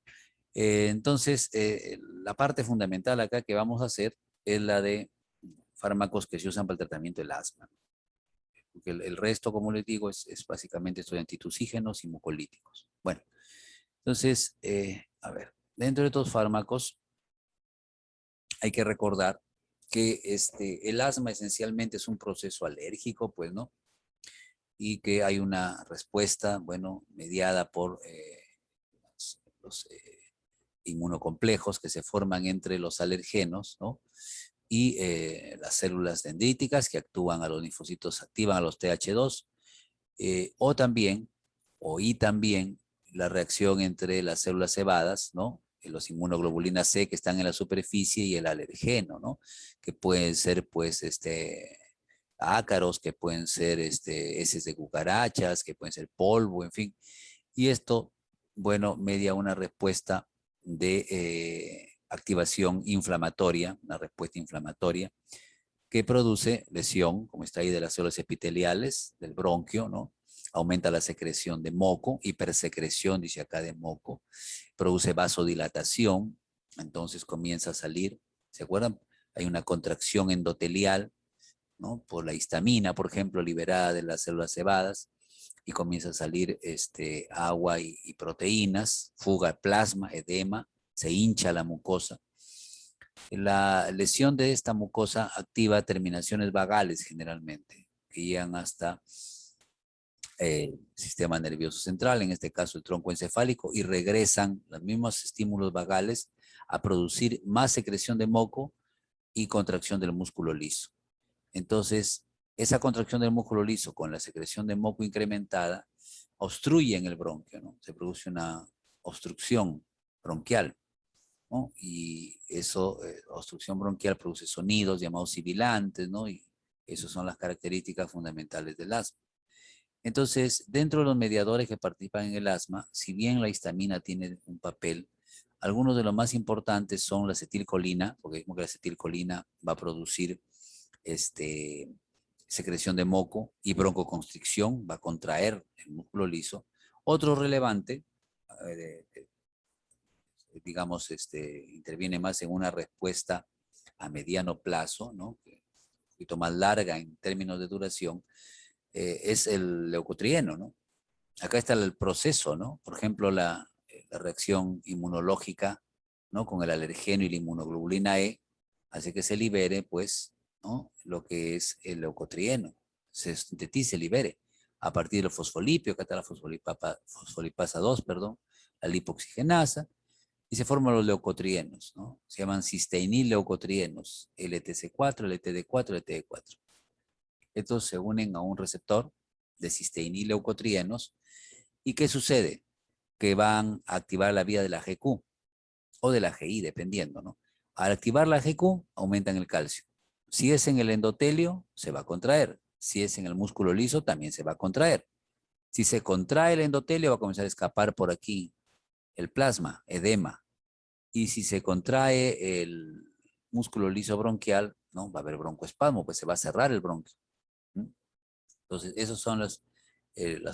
entonces la parte fundamental acá que vamos a hacer es la de fármacos que se usan para el tratamiento del asma. Porque el resto, como les digo, es básicamente estos antitusígenos y mucolíticos. Bueno, entonces, a ver, dentro de estos fármacos hay que recordar que el asma esencialmente es un proceso alérgico, pues, ¿no? Y que hay una respuesta, bueno, mediada por los inmunocomplejos que se forman entre los alergenos, ¿no? Y las células dendríticas que actúan a los linfocitos, activan a los TH2, o también, y también la reacción entre las células cebadas, ¿no? Los inmunoglobulinas C que están en la superficie y el alergeno, ¿no? Que pueden ser, pues, ácaros, que pueden ser heces de cucarachas, que pueden ser polvo, en fin. Y esto, bueno, media una respuesta de activación inflamatoria, una respuesta inflamatoria, que produce lesión, como está ahí, de las células epiteliales, del bronquio, ¿no? Aumenta la secreción de moco, hipersecreción, dice acá, de moco, produce vasodilatación, entonces comienza a salir, ¿se acuerdan? Hay una contracción endotelial, ¿no? Por la histamina, por ejemplo, liberada de las células cebadas, y comienza a salir agua y proteínas, fuga de plasma, edema, se hincha la mucosa. La lesión de esta mucosa activa terminaciones vagales generalmente, que llegan hasta el sistema nervioso central, en este caso el tronco encefálico, y regresan los mismos estímulos vagales a producir más secreción de moco y contracción del músculo liso. Entonces, esa contracción del músculo liso con la secreción de moco incrementada obstruye en el bronquio, ¿no? Se produce una obstrucción bronquial, ¿no? Y eso, obstrucción bronquial, produce sonidos llamados sibilantes, ¿no? Y esas son las características fundamentales del asma. Entonces, dentro de los mediadores que participan en el asma, si bien la histamina tiene un papel, algunos de los más importantes son la acetilcolina, porque dijimos que la acetilcolina va a producir secreción de moco y broncoconstricción, va a contraer el músculo liso. Otro relevante, digamos, interviene más en una respuesta a mediano plazo, ¿no? Un poquito más larga en términos de duración, es el leucotrieno, ¿no? Acá está el proceso, ¿no? Por ejemplo, la reacción inmunológica, ¿no? Con el alergeno y la inmunoglobulina E, hace que se libere, pues, ¿no? Lo que es el leucotrieno, se sintetice, libere, a partir del fosfolipio, acá está la fosfolipasa 2, perdón, la lipoxigenasa, y se forman los leucotrienos, ¿no? Se llaman cisteínil-leucotrienos, LTC4, LTD4, LTD4. Estos se unen a un receptor de cisteínil-leucotrienos. ¿Y qué sucede? Que van a activar la vía de la GQ o de la GI, dependiendo, ¿no? Al activar la GQ, aumentan el calcio. Si es en el endotelio, se va a contraer. Si es en el músculo liso, también se va a contraer. Si se contrae el endotelio, va a comenzar a escapar por aquí el plasma, edema. Y si se contrae el músculo liso bronquial, ¿no? Va a haber broncoespasmo, pues se va a cerrar el bronquio. Entonces, esas son las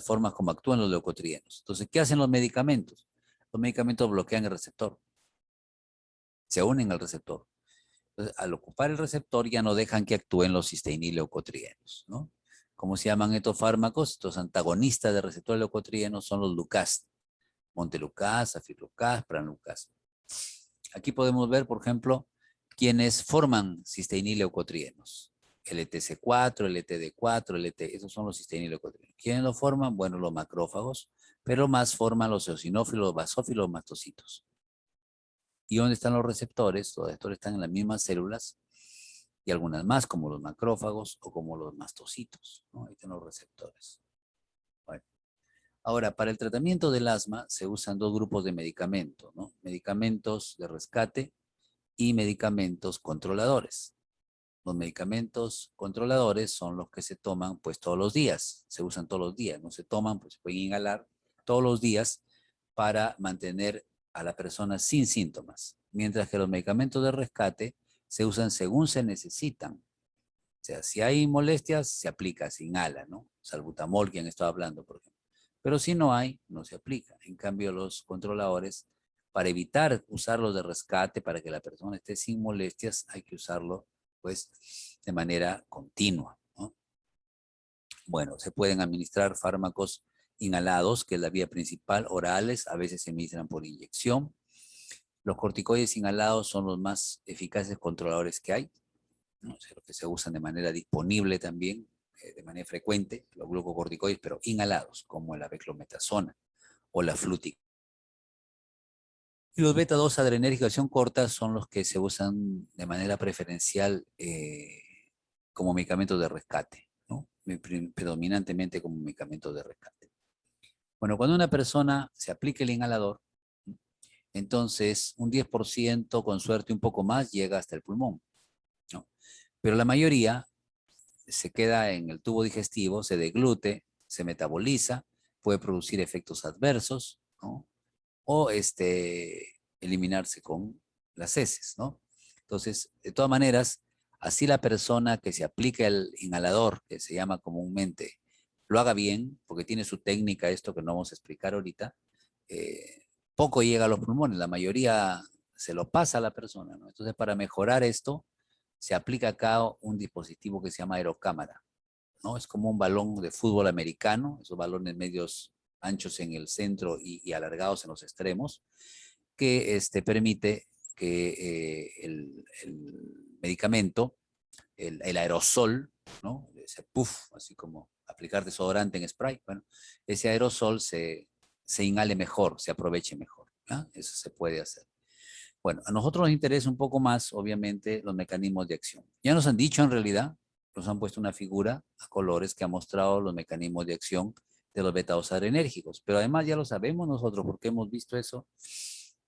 formas como actúan los leucotrienos. Entonces, ¿qué hacen los medicamentos? Los medicamentos bloquean el receptor, se unen al receptor. Entonces, al ocupar el receptor ya no dejan que actúen los cisteínil-leucotrienos, ¿no? ¿Cómo se llaman estos fármacos? Estos antagonistas del receptor leucotrieno son los Lucas, Montelukast, Afirlucast, Pralucast. Aquí podemos ver, por ejemplo, quienes forman cisteínil-leucotrienos. LTC4, LTD4, esos son los cisteínilos. ¿Quiénes lo forman? Bueno, los macrófagos, pero más forman los eosinófilos, los basófilos, los mastocitos. ¿Y dónde están los receptores? Los receptores están en las mismas células y algunas más, como los macrófagos o como los mastocitos, ¿no? Ahí están los receptores. Bueno, ahora, para el tratamiento del asma se usan dos grupos de medicamentos, ¿no? Medicamentos de rescate y medicamentos controladores. Los medicamentos controladores son los que se toman pues todos los días, se usan todos los días, no se toman, pues se pueden inhalar todos los días para mantener a la persona sin síntomas, mientras que los medicamentos de rescate se usan según se necesitan. O sea, si hay molestias, se aplica, se inhala, ¿no? Salbutamol, quien estaba hablando, por ejemplo. Pero si no hay, no se aplica. En cambio, los controladores, para evitar usarlos de rescate, para que la persona esté sin molestias, hay que usarlo, pues, de manera continua, ¿no? Bueno, se pueden administrar fármacos inhalados, que es la vía principal, orales, a veces se administran por inyección. Los corticoides inhalados son los más eficaces controladores que hay, ¿no? O sea, los que se usan de manera disponible también, de manera frecuente, los glucocorticoides, pero inhalados, como la beclometasona o la flutic. Y los beta-2 adrenérgicos de acción corta son los que se usan de manera preferencial como medicamentos de rescate, ¿no? Predominantemente como medicamentos de rescate. Bueno, cuando una persona se aplica el inhalador, entonces un 10%, con suerte un poco más, llega hasta el pulmón, ¿no? Pero la mayoría se queda en el tubo digestivo, se deglute, se metaboliza, puede producir efectos adversos, ¿no? O eliminarse con las heces, ¿no? Entonces, de todas maneras, así la persona que se aplica el inhalador, que se llama comúnmente, lo haga bien, porque tiene su técnica, esto que no vamos a explicar ahorita, poco llega a los pulmones, la mayoría se lo pasa a la persona, ¿no? Entonces, para mejorar esto, se aplica acá un dispositivo que se llama aerocámara, ¿no? Es como un balón de fútbol americano, esos balones medios anchos en el centro y alargados en los extremos, que permite que el medicamento, el aerosol, ¿no? Ese puff, así como aplicar desodorante en spray, bueno, ese aerosol se inhale mejor, se aproveche mejor, ¿no? Eso se puede hacer. Bueno, a nosotros nos interesa un poco más, obviamente, los mecanismos de acción. Ya nos han dicho en realidad, nos han puesto una figura a colores que ha mostrado los mecanismos de acción de los beta-2 adrenérgicos, pero además ya lo sabemos nosotros porque hemos visto eso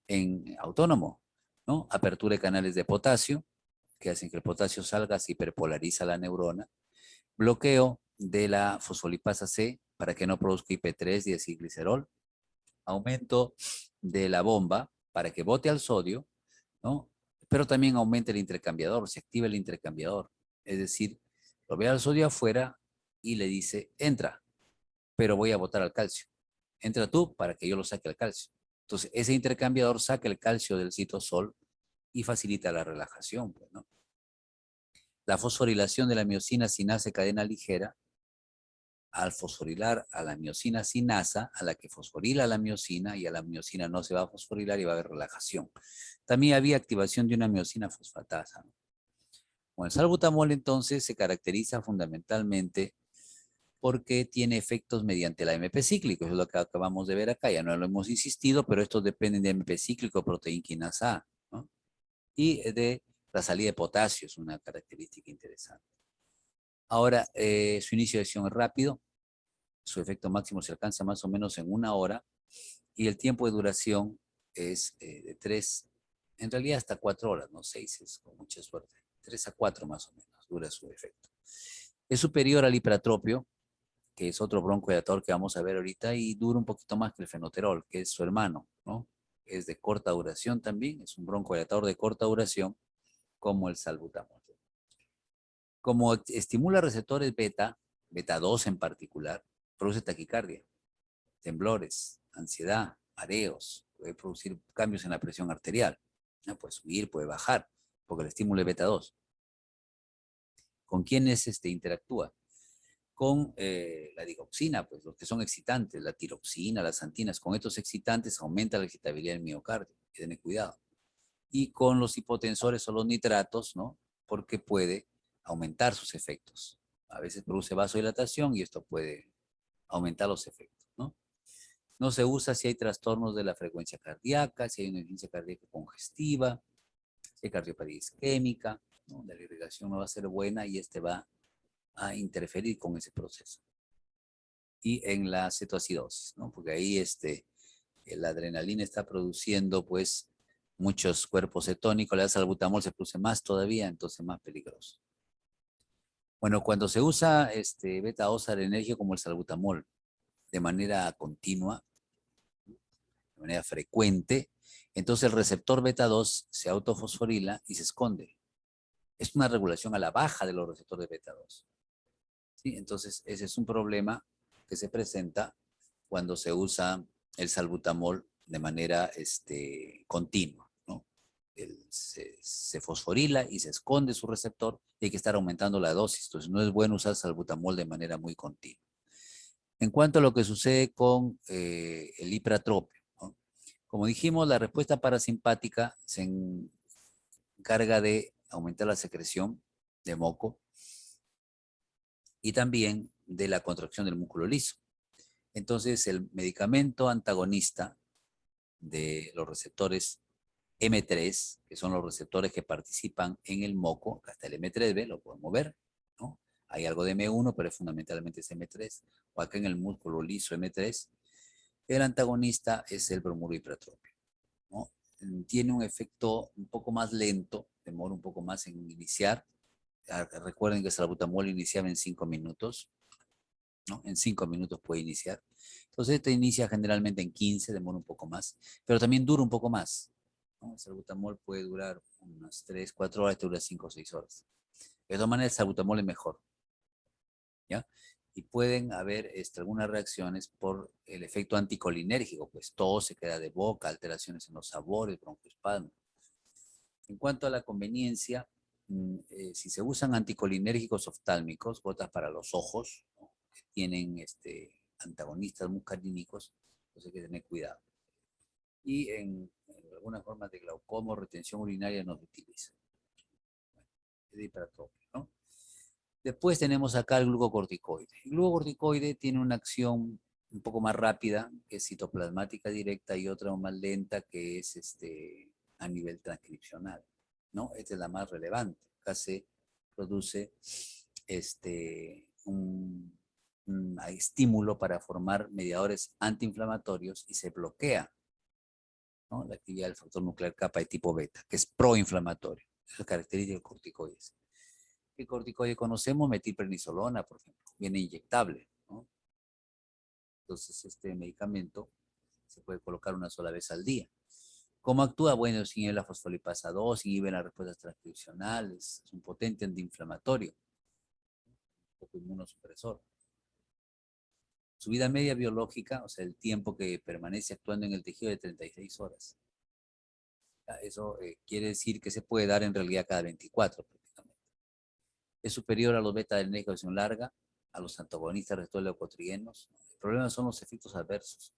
en autónomo, ¿no? Apertura de canales de potasio, que hacen que el potasio salga, se hiperpolariza la neurona. Bloqueo de la fosfolipasa C para que no produzca IP3 diacilglicerol. Aumento de la bomba para que bote al sodio, ¿no? Pero también aumenta el intercambiador, se activa el intercambiador. Es decir, lo ve al sodio afuera y le dice, entra, pero voy a botar al calcio. Entra tú para que yo lo saque al calcio. Entonces, ese intercambiador saca el calcio del citosol y facilita la relajación, pues, ¿no? La fosforilación de la miosina sinasa cadena ligera, al fosforilar a la miosina sinasa, a la que fosforila la miosina, y a la miosina no se va a fosforilar y va a haber relajación. También había activación de una miosina fosfatasa, ¿no? Bueno, el salbutamol entonces se caracteriza fundamentalmente porque tiene efectos mediante la AMP cíclico, eso es lo que acabamos de ver acá, ya no lo hemos insistido, pero estos dependen de AMP cíclico, proteína quinasa A, ¿no? Y de la salida de potasio, es una característica interesante. Ahora, su inicio de acción es rápido, su efecto máximo se alcanza más o menos en 1 hora y el tiempo de duración es de 3, en realidad hasta 4 horas, no 6, es con mucha suerte. 3 a 4 más o menos dura su efecto. Es superior al hiperatropio, que es otro broncohilatador que vamos a ver ahorita, y dura un poquito más que el fenoterol, que es su hermano, ¿no? Es de corta duración también, es un broncohilatador de corta duración, como el salbutamol. Como estimula receptores beta, beta 2 en particular, produce taquicardia, temblores, ansiedad, mareos, puede producir cambios en la presión arterial, ¿no? Puede subir, puede bajar, porque el estímulo es beta 2. ¿Con quiénes interactúa? Con la digoxina, pues los que son excitantes, la tiroxina, las antinas, con estos excitantes aumenta la excitabilidad del miocardio, tienen cuidado. Y con los hipotensores o los nitratos, ¿no? Porque puede aumentar sus efectos. A veces produce vasodilatación y esto puede aumentar los efectos, ¿no? No se usa si hay trastornos de la frecuencia cardíaca, si hay una insuficiencia cardíaca congestiva, si hay cardiopatía isquémica, ¿no? La irrigación no va a ser buena y este va a interferir con ese proceso. Y en la cetoacidosis, ¿no? Porque ahí la adrenalina está produciendo pues muchos cuerpos cetónicos, le das salbutamol, se produce más todavía, entonces más peligroso. Bueno, cuando se usa beta 2 adrenérgico como el salbutamol de manera continua, de manera frecuente, entonces el receptor beta 2 se autofosforila y se esconde. Es una regulación a la baja de los receptores beta 2. ¿Sí? Entonces ese es un problema que se presenta cuando se usa el salbutamol de manera continua, ¿no? Se fosforila y se esconde su receptor y hay que estar aumentando la dosis. Entonces no es bueno usar salbutamol de manera muy continua. En cuanto a lo que sucede con el hipratropio, ¿no? Como dijimos, la respuesta parasimpática se encarga de aumentar la secreción de moco y también de la contracción del músculo liso. Entonces, el medicamento antagonista de los receptores M3, que son los receptores que participan en el moco, acá está el M3B, lo podemos ver, ¿no? Hay algo de M1, pero fundamentalmente es M3, o acá en el músculo liso M3, el antagonista es el bromuro hipratrópico, ¿no? Tiene un efecto un poco más lento, demora un poco más en iniciar. Recuerden que el salbutamol iniciaba en 5 minutos, ¿no? En 5 minutos puede iniciar. Entonces, este inicia generalmente en 15, demora un poco más, pero también dura un poco más, ¿no? El salbutamol puede durar unas 3, 4 horas, este dura 5 o 6 horas. De todas maneras, el salbutamol es mejor, ¿ya? Y pueden haber algunas reacciones por el efecto anticolinérgico, pues todo se queda de boca, alteraciones en los sabores, broncoespasmo. En cuanto a la conveniencia, si se usan anticolinérgicos oftálmicos, gotas para los ojos, ¿no? Que tienen antagonistas muscarínicos, entonces hay que tener cuidado. Y en algunas formas de glaucoma o retención urinaria no se utiliza. Bueno, es hipertrofia, ¿no? Después tenemos acá el glucocorticoide. El glucocorticoide tiene una acción un poco más rápida, que es citoplasmática directa, y otra más lenta, que es a nivel transcripcional, ¿no? Esta es la más relevante. Acá se produce un estímulo para formar mediadores antiinflamatorios y se bloquea, ¿no? La actividad del factor nuclear kappa de tipo beta, que es proinflamatorio. Eso es característica del corticoides. ¿Qué corticoide conocemos? Metilprednisolona, por ejemplo, viene inyectable, ¿no? Entonces, este medicamento se puede colocar una sola vez al día. ¿Cómo actúa? Bueno, inhibe la fosfolipasa 2, inhibe las respuestas transcripcionales, es un potente antiinflamatorio, un poco inmunosupresor. Su vida media biológica, o sea, el tiempo que permanece actuando en el tejido de 36 horas. Eso quiere decir que se puede dar en realidad cada 24 prácticamente. Es superior a los beta-adrenérgicos de acción larga, a los antagonistas receptores leucotrienos. El problema son los efectos adversos.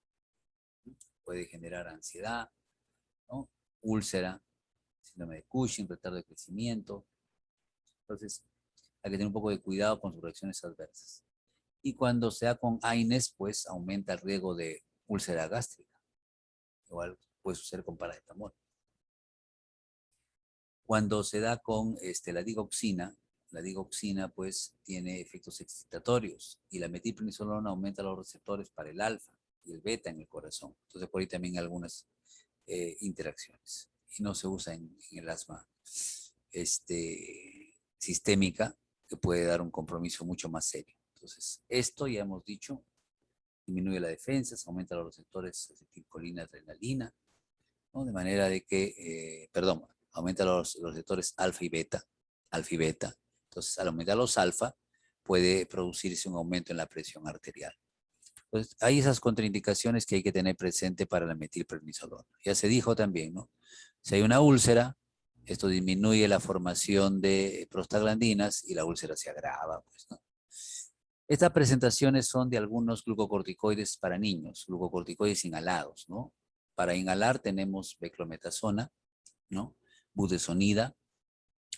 Puede generar ansiedad, ¿no? Úlcera, síndrome de Cushing, retardo de crecimiento. Entonces, hay que tener un poco de cuidado con sus reacciones adversas. Y cuando sea con AINES, pues aumenta el riesgo de úlcera gástrica. Igual puede suceder con paracetamol. Cuando se da con la digoxina pues tiene efectos excitatorios y la metilprednisolona aumenta los receptores para el alfa y el beta en el corazón. Entonces por ahí también hay algunas interacciones. Y no se usa en el asma sistémica, que puede dar un compromiso mucho más serio. Entonces, esto ya hemos dicho, disminuye la defensa, aumenta los receptores acetilcolina, adrenalina, ¿no? De manera de que, aumenta los receptores alfa y beta, alfa y beta. Entonces, al aumentar los alfa, puede producirse un aumento en la presión arterial. Entonces, hay esas contraindicaciones que hay que tener presente para la metilprednisolona. Ya se dijo también, ¿no? Si hay una úlcera, esto disminuye la formación de prostaglandinas y la úlcera se agrava, pues, ¿no? Estas presentaciones son de algunos glucocorticoides para niños, glucocorticoides inhalados, ¿no? Para inhalar tenemos beclometasona, ¿no? Budesonida,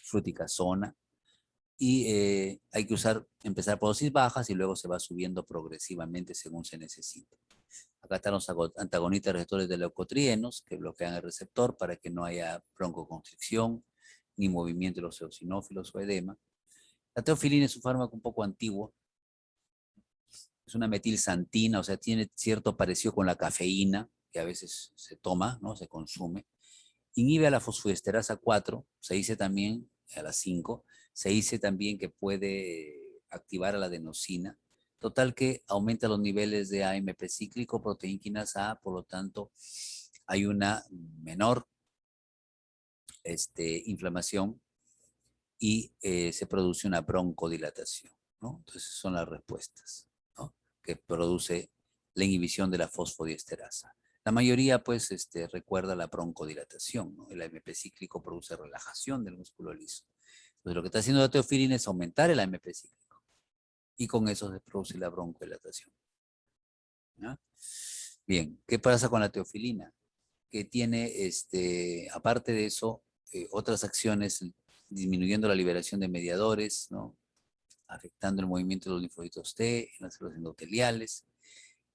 fluticasona, y hay que empezar por dosis bajas y luego se va subiendo progresivamente según se necesite. Acá están los antagonistas receptores de leucotrienos que bloquean el receptor para que no haya broncoconstricción ni movimiento de los eosinófilos o edema. La teofilina es un fármaco un poco antiguo, es una metilsantina, o sea, tiene cierto parecido con la cafeína, que a veces se toma, ¿no? Se consume. Inhibe a la fosfodiesterasa 4, se dice también a las 5, se dice también que puede activar a la adenosina, total que aumenta los niveles de AMP cíclico, proteína quinasa A, por lo tanto hay una menor inflamación y se produce una broncodilatación, ¿no? Entonces son las respuestas, ¿no? Que produce la inhibición de la fosfodiesterasa. La mayoría, pues, recuerda la broncodilatación, ¿no? El AMP cíclico produce relajación del músculo liso. Entonces, lo que está haciendo la teofilina es aumentar el AMP cíclico y con eso se produce la broncodilatación, ¿no? Bien, ¿qué pasa con la teofilina? Que tiene, aparte de eso, otras acciones disminuyendo la liberación de mediadores, ¿no? Afectando el movimiento de los linfocitos T, en las células endoteliales,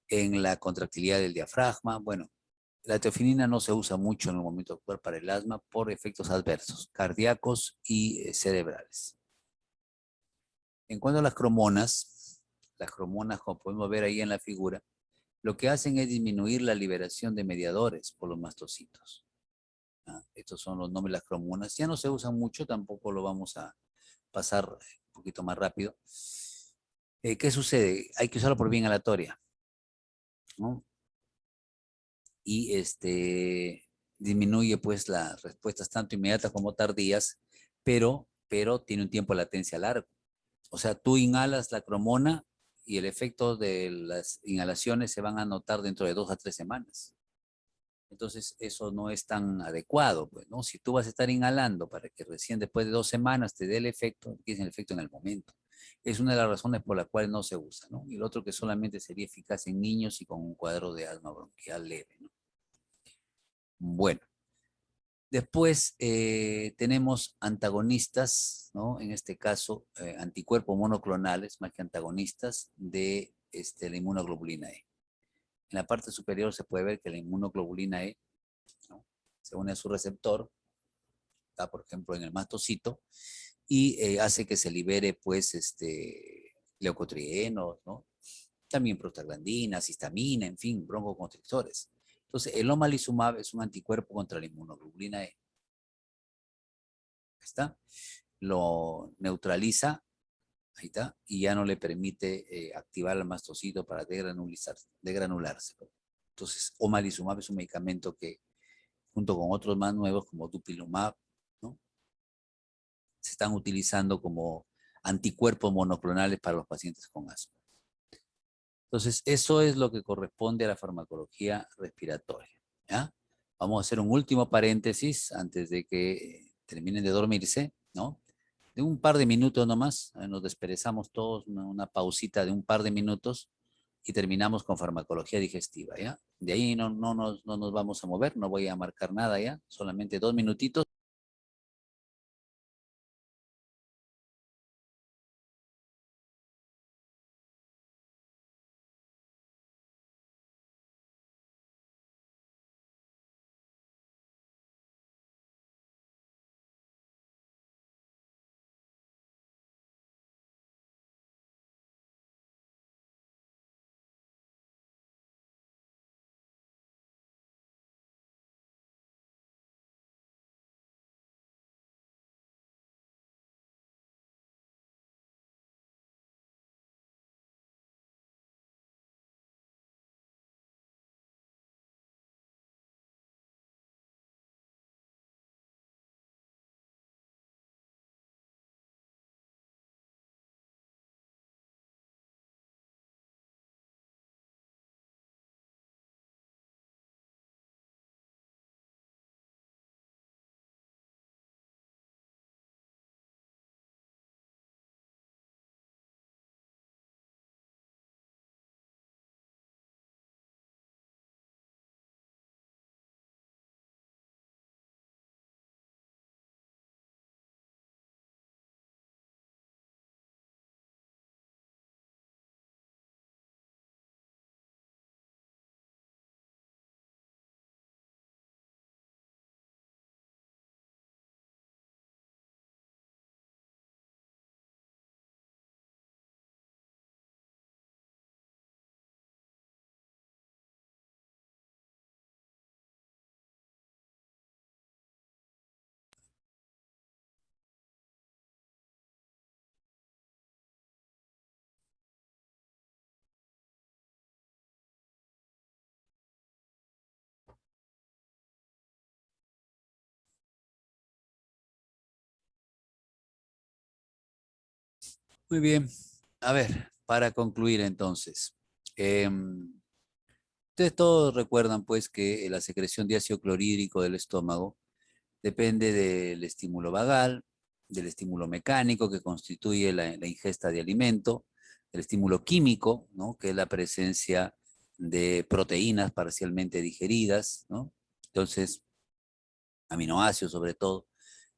en la contractilidad del diafragma. Bueno, la teofilina no se usa mucho en el momento actual para el asma por efectos adversos, cardíacos y cerebrales. En cuanto a las cromonas, como podemos ver ahí en la figura, lo que hacen es disminuir la liberación de mediadores por los mastocitos. Estos son los nombres de las cromonas. Ya no se usan mucho, tampoco lo vamos a pasar un poquito más rápido. ¿Qué sucede? Hay que usarlo por vía inhalatoria, ¿no? Y disminuye pues las respuestas tanto inmediatas como tardías, pero tiene un tiempo de latencia largo. O sea, tú inhalas la cromona y el efecto de las inhalaciones se van a notar dentro de 2 a 3 semanas. Entonces, eso no es tan adecuado, pues, ¿no? Si tú vas a estar inhalando para que recién después de 2 semanas te dé el efecto, tienes el efecto en el momento. Es una de las razones por las cuales no se usa, ¿no? Y el otro que solamente sería eficaz en niños y con un cuadro de asma bronquial leve, ¿no? Bueno, después tenemos antagonistas, ¿no? En este caso, anticuerpos monoclonales, más que antagonistas, de la inmunoglobulina E. En la parte superior se puede ver que la inmunoglobulina E, ¿no? Se une a su receptor, está por ejemplo en el mastocito, y hace que se libere pues leucotrienos, ¿no? También prostaglandinas, histamina, en fin, broncoconstrictores. Entonces, el omalizumab es un anticuerpo contra la inmunoglobulina E. ¿Está? Lo neutraliza, ahí está, y ya no le permite activar el mastocito para degranularse. Entonces, omalizumab es un medicamento que, junto con otros más nuevos como dupilumab, ¿no? Se están utilizando como anticuerpos monoclonales para los pacientes con asma. Entonces, eso es lo que corresponde a la farmacología respiratoria, ¿ya? Vamos a hacer un último paréntesis antes de que terminen de dormirse, ¿no? De un par de minutos nomás, nos desperezamos todos, una pausita de un par de minutos y terminamos con farmacología digestiva, ¿ya? De ahí no nos vamos a mover, no voy a marcar nada, ¿ya? Solamente 2 minutitos. Muy bien. A ver, para concluir entonces. Ustedes todos recuerdan pues que la secreción de ácido clorhídrico del estómago depende del estímulo vagal, del estímulo mecánico que constituye la ingesta de alimento, del estímulo químico, ¿no? Que es la presencia de proteínas parcialmente digeridas, ¿no? Entonces, aminoácidos sobre todo.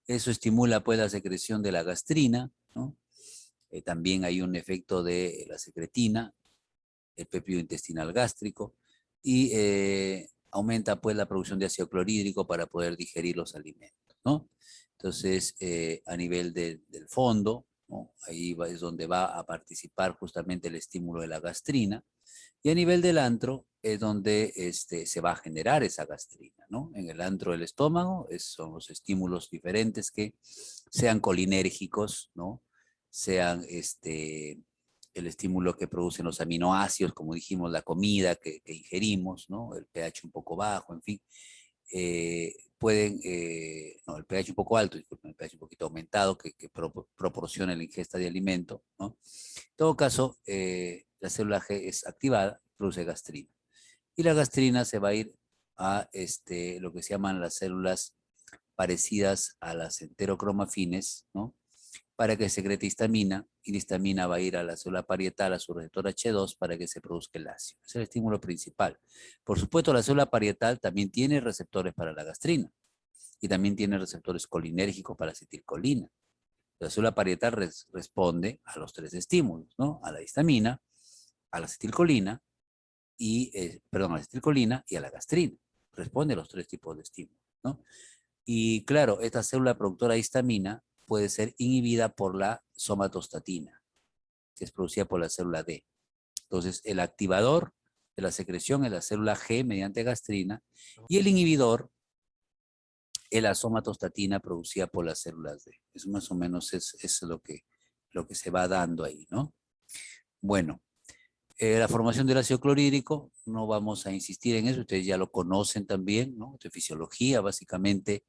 Eso estimula pues la secreción de la gastrina, ¿no? También hay un efecto de la secretina, el péptido intestinal gástrico, y aumenta pues la producción de ácido clorhídrico para poder digerir los alimentos, ¿no? Entonces, a nivel del fondo, ¿no? Ahí es donde va a participar justamente el estímulo de la gastrina, y a nivel del antro es donde se va a generar esa gastrina, ¿no? En el antro del estómago son los estímulos diferentes que sean colinérgicos, ¿no? Sean el estímulo que producen los aminoácidos, como dijimos, la comida que ingerimos, ¿no? El pH un poco bajo, en fin. No, el pH un poco alto, disculpen, el pH un poquito aumentado, que proporciona la ingesta de alimento, ¿no? En todo caso, la célula G es activada, produce gastrina. Y la gastrina se va a ir a lo que se llaman las células parecidas a las enterocromafines, ¿no? Para que secrete histamina, y la histamina va a ir a la célula parietal, a su receptor H2, para que se produzca el ácido. Es el estímulo principal. Por supuesto, la célula parietal también tiene receptores para la gastrina, y también tiene receptores colinérgicos para la acetilcolina. La célula parietal responde a los tres estímulos, ¿no? A la histamina, a la acetilcolina, a la acetilcolina y a la gastrina. Responde a los tres tipos de estímulos, ¿no? Y claro, esta célula productora de histamina puede ser inhibida por la somatostatina, que es producida por la célula D. Entonces, el activador de la secreción es la célula G mediante gastrina, y el inhibidor es la somatostatina producida por las células D. Eso más o menos es lo que se va dando ahí, ¿no? Bueno, la formación del ácido clorhídrico, no vamos a insistir en eso, ustedes ya lo conocen también, ¿no? De fisiología, básicamente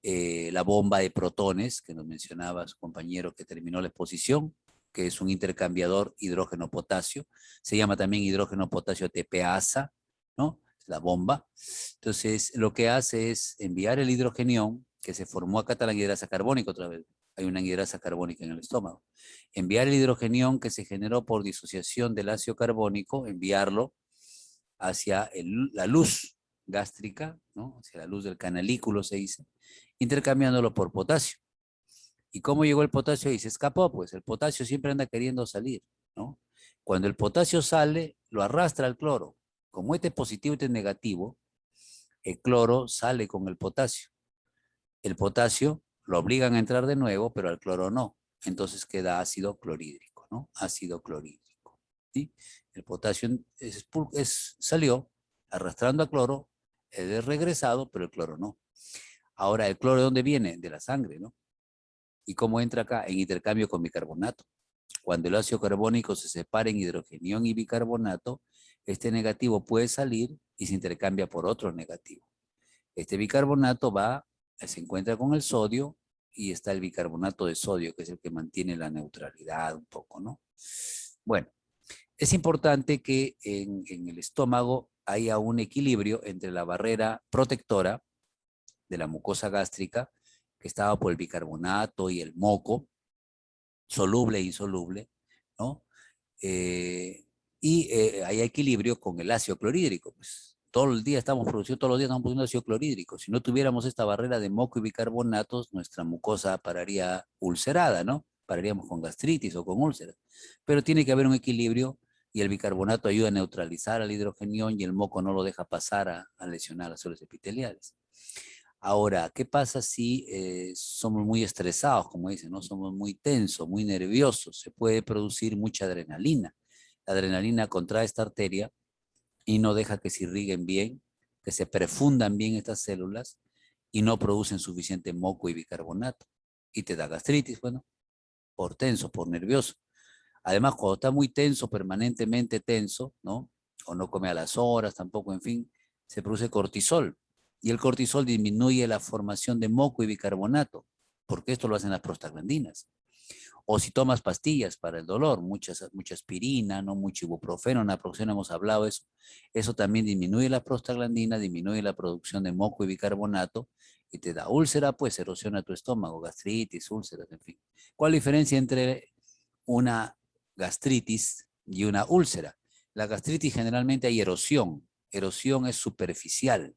la bomba de protones, que nos mencionaba su compañero que terminó la exposición, que es un intercambiador hidrógeno-potasio, se llama también hidrógeno-potasio TPasa, ¿no? La bomba. Entonces, lo que hace es enviar el hidrogenión, que se formó acá, está la anhidrasa carbónica otra vez, hay una anhidrasa carbónica en el estómago, enviar el hidrogenión que se generó por disociación del ácido carbónico, enviarlo hacia la luz gástrica, ¿no? Hacia la luz del canalículo se dice, intercambiándolo por potasio. ¿Y cómo llegó el potasio? Y se escapó, pues el potasio siempre anda queriendo salir, ¿no? Cuando el potasio sale, lo arrastra al cloro. Como este es positivo y este es negativo, el cloro sale con el potasio. El potasio lo obligan a entrar de nuevo, pero al cloro no. Entonces queda ácido clorhídrico, ¿no? Ácido clorhídrico, ¿sí? El potasio salió arrastrando a cloro, es regresado, pero el cloro no. Ahora, ¿el cloro de dónde viene? De la sangre, ¿no? ¿Y cómo entra acá? En intercambio con bicarbonato. Cuando el ácido carbónico se separa en hidrogenión y bicarbonato, este negativo puede salir y se intercambia por otro negativo. Este bicarbonato se encuentra con el sodio, y está el bicarbonato de sodio, que es el que mantiene la neutralidad un poco, ¿no? Bueno, es importante que en el estómago haya un equilibrio entre la barrera protectora de la mucosa gástrica, que estaba por el bicarbonato y el moco, soluble e insoluble, ¿no? Hay equilibrio con el ácido clorhídrico. Pues, todos los días estamos produciendo ácido clorhídrico. Si no tuviéramos esta barrera de moco y bicarbonatos, nuestra mucosa pararía ulcerada, ¿no? Pararíamos con gastritis o con úlceras. Pero tiene que haber un equilibrio, y el bicarbonato ayuda a neutralizar al hidrogenión, y el moco no lo deja pasar a lesionar las células epiteliales. Ahora, ¿qué pasa si somos muy estresados, como dicen, ¿no? Somos muy tensos, muy nerviosos? Se puede producir mucha adrenalina. La adrenalina contrae esta arteria y no deja que se irriguen bien, que se perfundan bien estas células, y no producen suficiente moco y bicarbonato. Y te da gastritis, bueno, por tenso, por nervioso. Además, cuando está muy tenso, permanentemente tenso, ¿no? O no come a las horas tampoco, en fin, se produce cortisol. Y el cortisol disminuye la formación de moco y bicarbonato, porque esto lo hacen las prostaglandinas. O si tomas pastillas para el dolor, mucha aspirina, ¿no? Mucho ibuprofeno, naproxeno, hemos hablado de eso. Eso también disminuye la prostaglandina, disminuye la producción de moco y bicarbonato y te da úlcera, pues erosiona tu estómago, gastritis, úlceras, en fin. ¿Cuál es la diferencia entre una gastritis y una úlcera? La gastritis generalmente hay erosión. Erosión es superficial.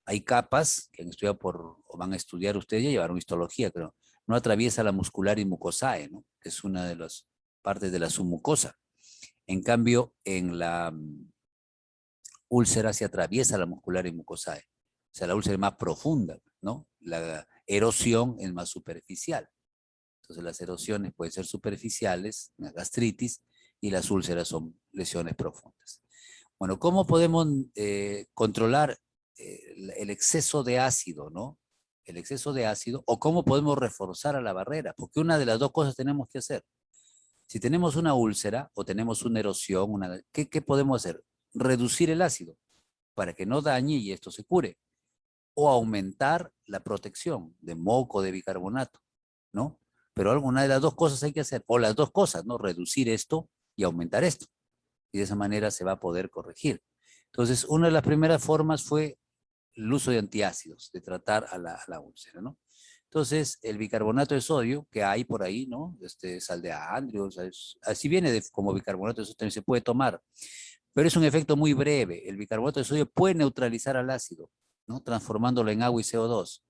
Hay capas que han estudiado o van a estudiar ustedes, ya llevaron histología, creo. No atraviesa la muscular y mucosae, ¿no? Que es una de las partes de la submucosa. En cambio, en la úlcera se atraviesa la muscular y mucosae. O sea, la úlcera es más profunda, ¿no? La erosión es más superficial. Entonces, las erosiones pueden ser superficiales, la gastritis, y las úlceras son lesiones profundas. Bueno, ¿cómo podemos controlar el exceso de ácido, ¿no? El exceso de ácido, o cómo podemos reforzar a la barrera, porque una de las dos cosas tenemos que hacer. Si tenemos una úlcera o tenemos una erosión, ¿qué podemos hacer? Reducir el ácido para que no dañe y esto se cure, o aumentar la protección de moco, de bicarbonato, ¿no? Pero alguna de las dos cosas hay que hacer, o las dos cosas, ¿no? Reducir esto y aumentar esto. Y de esa manera se va a poder corregir. Entonces, una de las primeras formas fue el uso de antiácidos, de tratar a la úlcera, ¿no? Entonces, el bicarbonato de sodio que hay por ahí, ¿no? Sal de Andrews, así viene como bicarbonato de sodio, también se puede tomar, pero es un efecto muy breve. El bicarbonato de sodio puede neutralizar al ácido, ¿no? Transformándolo en agua y CO2.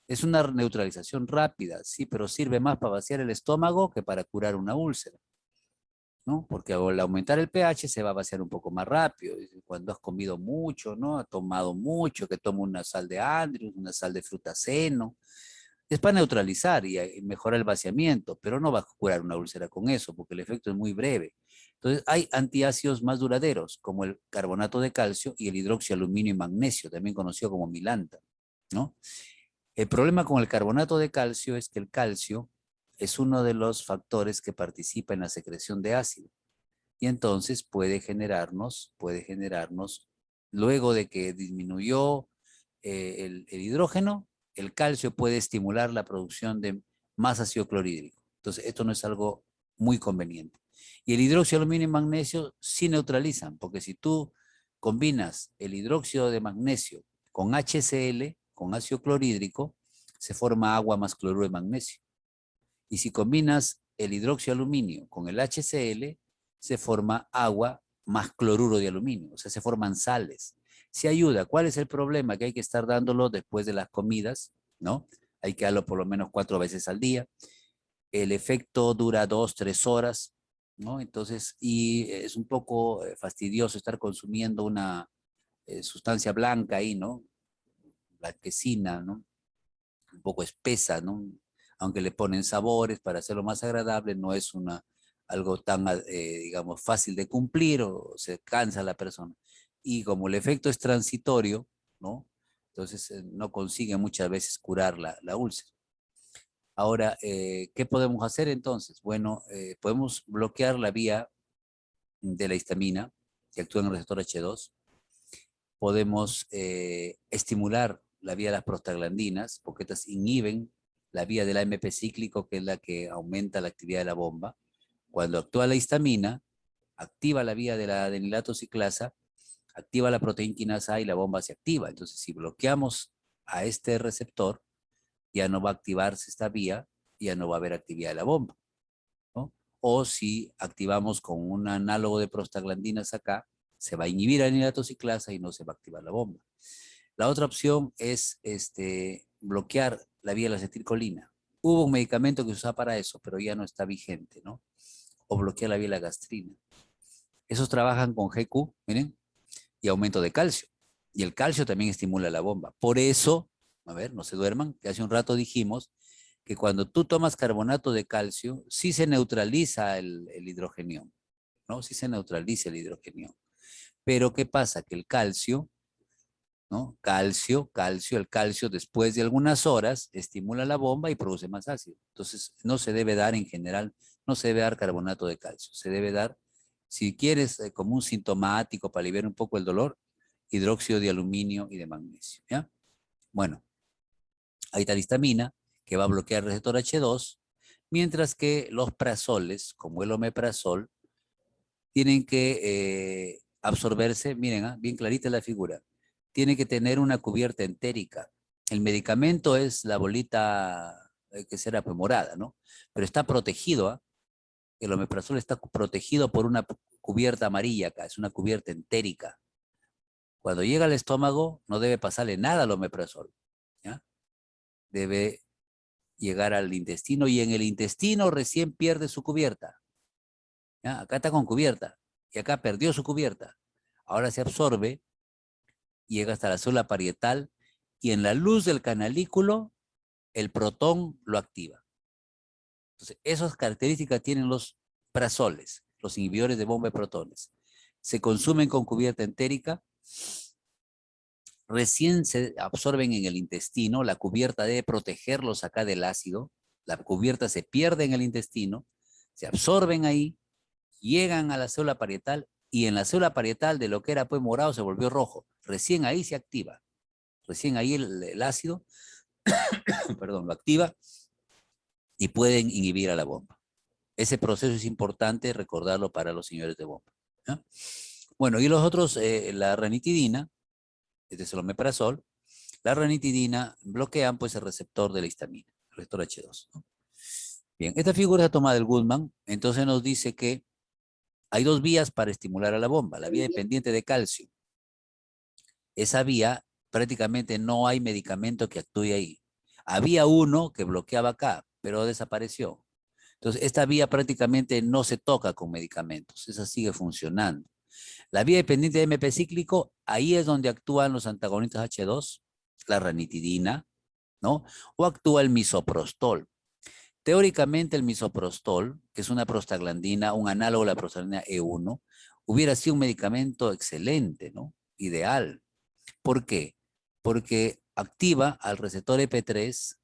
Es una neutralización rápida, sí, pero sirve más para vaciar el estómago que para curar una úlcera, ¿no? Porque al aumentar el pH se va a vaciar un poco más rápido. Cuando has comido mucho, ¿no? Has tomado mucho, que toma una sal de Andrews, una sal de frutaceno. Es para neutralizar y mejorar el vaciamiento, pero no va a curar una úlcera con eso, porque el efecto es muy breve. Entonces, hay antiácidos más duraderos, como el carbonato de calcio y el hidroxialuminio y magnesio, también conocido como milanta, ¿no? El problema con el carbonato de calcio es que el calcio es uno de los factores que participa en la secreción de ácido. Y entonces puede generarnos, luego de que disminuyó el hidrógeno, el calcio puede estimular la producción de más ácido clorhídrico. Entonces, esto no es algo muy conveniente. Y el hidróxido de aluminio y magnesio sí neutralizan, porque si tú combinas el hidróxido de magnesio con HCl, con ácido clorhídrico, se forma agua más cloruro de magnesio. Y si combinas el hidróxido de aluminio con el HCl, se forma agua más cloruro de aluminio, o sea, se forman sales. Si ayuda, ¿cuál es el problema? Que hay que estar dándolo después de las comidas, ¿no? Hay que darlo por lo menos 4 veces al día. El efecto dura 2, 3 horas, ¿no? Entonces, y es un poco fastidioso estar consumiendo una sustancia blanca ahí, ¿no? Blanquecina, ¿no? Un poco espesa, ¿no? Aunque le ponen sabores para hacerlo más agradable, no es algo tan, digamos, fácil de cumplir o se cansa la persona. Y como el efecto es transitorio, ¿no? Entonces no consigue muchas veces curar la úlcera. Ahora, ¿qué podemos hacer entonces? Bueno, podemos bloquear la vía de la histamina que actúa en el receptor H2. Podemos estimular la vía de las prostaglandinas, porque estas inhiben la vía del AMP cíclico, que es la que aumenta la actividad de la bomba. Cuando actúa la histamina, activa la vía de la adenilato ciclasa, activa la proteína quinasa A y la bomba se activa. Entonces, si bloqueamos a este receptor, ya no va a activarse esta vía, ya no va a haber actividad de la bomba, ¿no? O si activamos con un análogo de prostaglandinas acá, se va a inhibir la adenilato ciclasa y no se va a activar la bomba. La otra opción es bloquear la vía de la acetilcolina. Hubo un medicamento que se usaba para eso, pero ya no está vigente, ¿no? O bloquear la vía de la gastrina. Esos trabajan con GQ, miren, y aumento de calcio. Y el calcio también estimula la bomba. Por eso, a ver, no se duerman, que hace un rato dijimos que cuando tú tomas carbonato de calcio, sí se neutraliza el hidrogenión, ¿no? Sí se neutraliza el hidrogenión. Pero ¿qué pasa? Que el calcio, ¿no? El calcio después de algunas horas estimula la bomba y produce más ácido. Entonces, no se debe dar en general, no se debe dar carbonato de calcio. Se debe dar, si quieres, como un sintomático para aliviar un poco el dolor, hidróxido de aluminio y de magnesio, ¿ya? Bueno, ahí está la histamina, que va a bloquear el receptor H2, Mientras que los prazoles, como el omeprazol, tienen que absorberse, miren, bien clarita la figura, tiene que tener una cubierta entérica. El medicamento es la bolita que será pues, morada, ¿no? Pero está protegido, ¿ah? El omeprazol está protegido por una cubierta amarilla acá, es una cubierta entérica. Cuando llega al estómago, no debe pasarle nada al omeprazol, ¿ya? Debe llegar al intestino y en el intestino recién pierde su cubierta. ¿Ya? Acá está con cubierta y acá perdió su cubierta. Ahora se absorbe, llega hasta la célula parietal y en la luz del canalículo el protón lo activa. Entonces, esas características tienen los prazoles, los inhibidores de bomba de protones. Se consumen con cubierta entérica, recién se absorben en el intestino, la cubierta debe protegerlos acá del ácido, la cubierta se pierde en el intestino, se absorben ahí, llegan a la célula parietal y en la célula parietal de lo que era pues morado se volvió rojo. Recién ahí se activa, recién ahí el ácido, perdón, lo activa y pueden inhibir a la bomba. Ese proceso es importante recordarlo para los señores de bomba, ¿no? Bueno, y los otros, la ranitidina, este es el omeprazol, la ranitidina bloquean pues el receptor de la histamina, el receptor H2, ¿no? Bien, esta figura es tomada del Goodman, entonces nos dice que hay dos vías para estimular a la bomba, la vía dependiente de calcio. Esa vía prácticamente no hay medicamento que actúe ahí. Había uno que bloqueaba acá, pero desapareció. Entonces, esta vía prácticamente no se toca con medicamentos, esa sigue funcionando. La vía dependiente de MP cíclico, ahí es donde actúan los antagonistas H2, la ranitidina, ¿no? O actúa el misoprostol. Teóricamente el misoprostol, que es una prostaglandina, un análogo de la prostaglandina E1, hubiera sido un medicamento excelente, ¿no? Ideal. ¿Por qué? Porque activa al receptor EP3,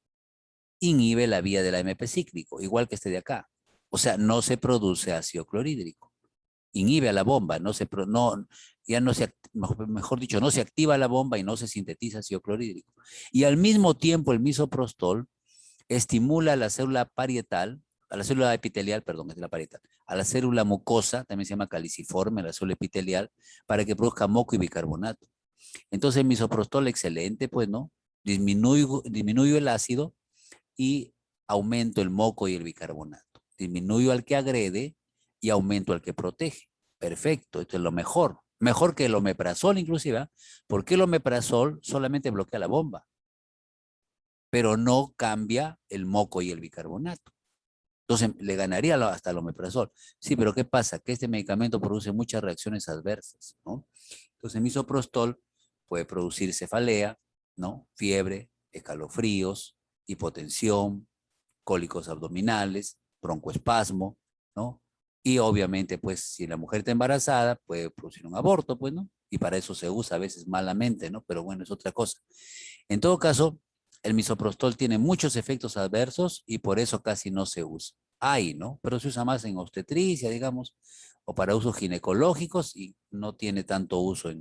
inhibe la vía del AMP cíclico, igual que este de acá. O sea, no se produce ácido clorhídrico. Inhibe a la bomba, ya no se, mejor dicho, no se activa la bomba y no se sintetiza ácido clorhídrico. Y al mismo tiempo el misoprostol estimula la célula parietal, a la célula epitelial, perdón, es la parietal, a la célula mucosa, también se llama caliciforme, la célula epitelial, para que produzca moco y bicarbonato. Entonces el misoprostol excelente, pues, ¿no? Disminuyo el ácido y aumento el moco y el bicarbonato. Disminuyo al que agrede y aumento al que protege. Perfecto, esto es lo mejor. Mejor que el omeprazol inclusive, ¿eh? Porque el omeprazol solamente bloquea la bomba, pero no cambia el moco y el bicarbonato. Entonces le ganaría hasta el omeprazol. Sí, pero ¿qué pasa? Que este medicamento produce muchas reacciones adversas, ¿no? Entonces misoprostol puede producir cefalea, ¿no? Fiebre, escalofríos, hipotensión, cólicos abdominales, broncoespasmo, ¿no? Y obviamente, pues, si la mujer está embarazada, puede producir un aborto, pues, ¿no? Y para eso se usa a veces malamente, ¿no? Pero bueno, es otra cosa. En todo caso, el misoprostol tiene muchos efectos adversos y por eso casi no se usa. Hay, ¿no? Pero se usa más en obstetricia, digamos, o para usos ginecológicos y no tiene tanto uso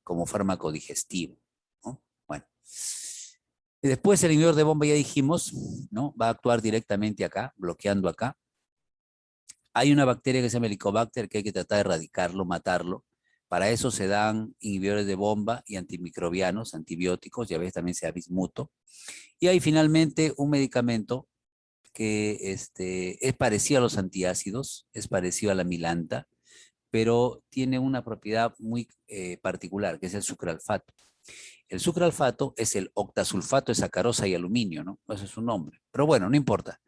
como fármaco digestivo, ¿no? Bueno. Y después el inhibidor de bomba, ya dijimos, ¿no? Va a actuar directamente acá, bloqueando acá. Hay una bacteria que se llama Helicobacter que hay que tratar de erradicarlo, matarlo. Para eso se dan inhibidores de bomba y antimicrobianos, antibióticos, y a veces también se da bismuto. Y hay finalmente un medicamento que es parecido a los antiácidos, es parecido a la milanta, pero tiene una propiedad muy particular, que es el sucralfato. El sucralfato es el octasulfato de sacarosa y aluminio, ¿no? Ese es su nombre. Pero bueno, no importa.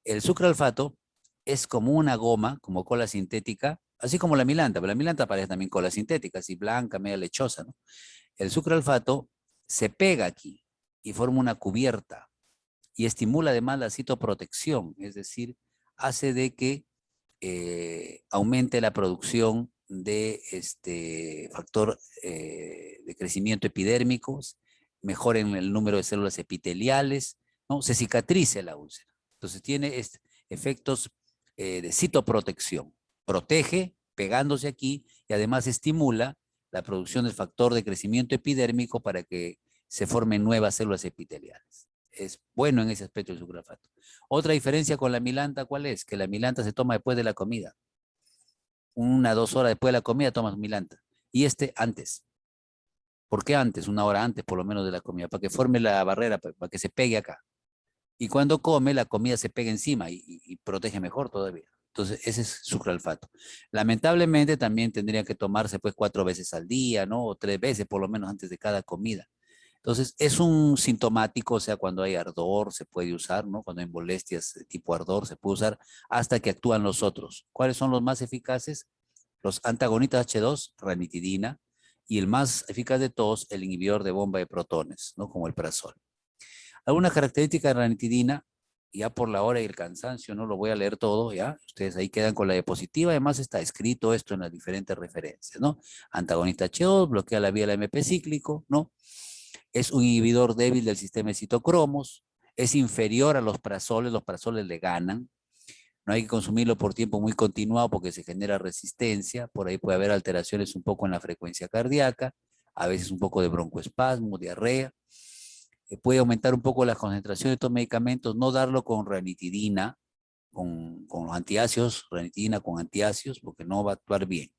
El sucralfato es como una goma, como cola sintética, así como la milanta, pero la milanta parece también cola sintética, así blanca, media lechosa, ¿no? El sucralfato se pega aquí y forma una cubierta y estimula además la citoprotección, es decir, hace de que aumente la producción de este factor de crecimiento epidérmico, mejoren el número de células epiteliales, ¿no? Se cicatrice la úlcera. Entonces tiene efectos de citoprotección. Protege pegándose aquí y además estimula la producción del factor de crecimiento epidérmico para que se formen nuevas células epiteliales. es bueno en ese aspecto el sucralfato. Otra diferencia con la milanta, ¿cuál es? Que la milanta se toma después de la comida. 1 o 2 horas después de la comida tomas milanta. Y este antes. ¿Por qué antes? 1 hora antes, por lo menos, de la comida, para que forme la barrera, para que se pegue acá. Y cuando come, la comida se pega encima y protege mejor todavía. Entonces, ese es sucralfato. Lamentablemente, también tendría que tomarse pues 4 veces al día, ¿no? O 3 veces, por lo menos, antes de cada comida. Entonces, es un sintomático, o sea, cuando hay ardor se puede usar, ¿no? Cuando hay molestias de tipo ardor se puede usar hasta que actúan los otros. ¿Cuáles son los más eficaces? Los antagonistas H2, ranitidina, y el más eficaz de todos, el inhibidor de bomba de protones, ¿no? Como el prazol. Algunas características de la ranitidina, ya por la hora y el cansancio, no lo voy a leer todo, ya, ustedes ahí quedan con la diapositiva, además está escrito esto en las diferentes referencias, ¿no? Antagonista H2, bloquea la vía del AMP cíclico, ¿no? Es un inhibidor débil del sistema de citocromos, es inferior a los prazoles le ganan, no hay que consumirlo por tiempo muy continuado porque se genera resistencia, por ahí puede haber alteraciones un poco en la frecuencia cardíaca, a veces un poco de broncoespasmo, diarrea, puede aumentar un poco la concentración de estos medicamentos, no darlo con ranitidina, con los antiácidos, ranitidina con antiácidos, porque no va a actuar bien.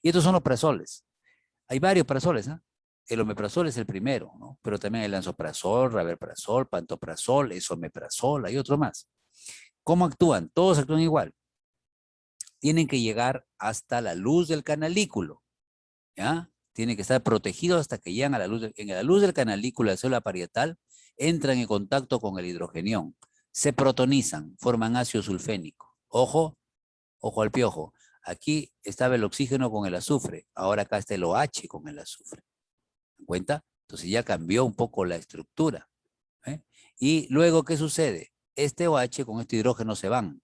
Y estos son los prazoles. Hay varios prazoles, ¿eh? El omeprazol es el primero, ¿no? Pero también hay lansoprazol, rabeprazol, pantoprazol, esomeprazol, hay otro más. ¿Cómo actúan? Todos actúan igual. Tienen que llegar hasta la luz del canalículo, ¿ya? Tienen que estar protegidos hasta que llegan a la luz. En la luz del canalículo de la célula parietal, entran en contacto con el hidrogenión, se protonizan, forman ácido sulfénico. Ojo, ojo al piojo. Aquí estaba el oxígeno con el azufre, ahora acá está el OH con el azufre. ¿En cuenta? Entonces ya cambió un poco la estructura. ¿Eh? Y luego, ¿qué sucede? Este OH con este hidrógeno se van,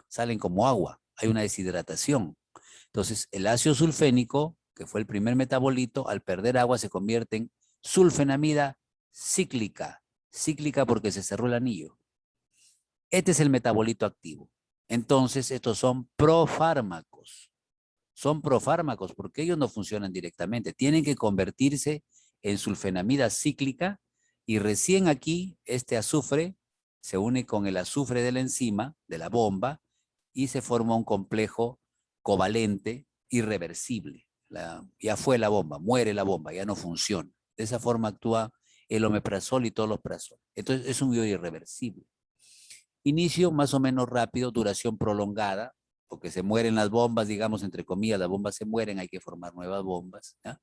salen como agua, hay una deshidratación. Entonces, el ácido sulfénico, que fue el primer metabolito, al perder agua se convierte en sulfenamida cíclica, cíclica porque se cerró el anillo. Este es el metabolito activo. Entonces, estos son profármacos. Son profármacos porque ellos no funcionan directamente. Tienen que convertirse en sulfenamida cíclica y recién aquí este azufre se une con el azufre de la enzima, de la bomba, y se forma un complejo covalente irreversible. Ya fue la bomba, muere la bomba, ya no funciona. De esa forma actúa el omeprazol y todos los prazol. Entonces es un irreversible. Inicio más o menos rápido, duración prolongada, porque se mueren las bombas, digamos, entre comillas, las bombas se mueren, hay que formar nuevas bombas. ¿Ya?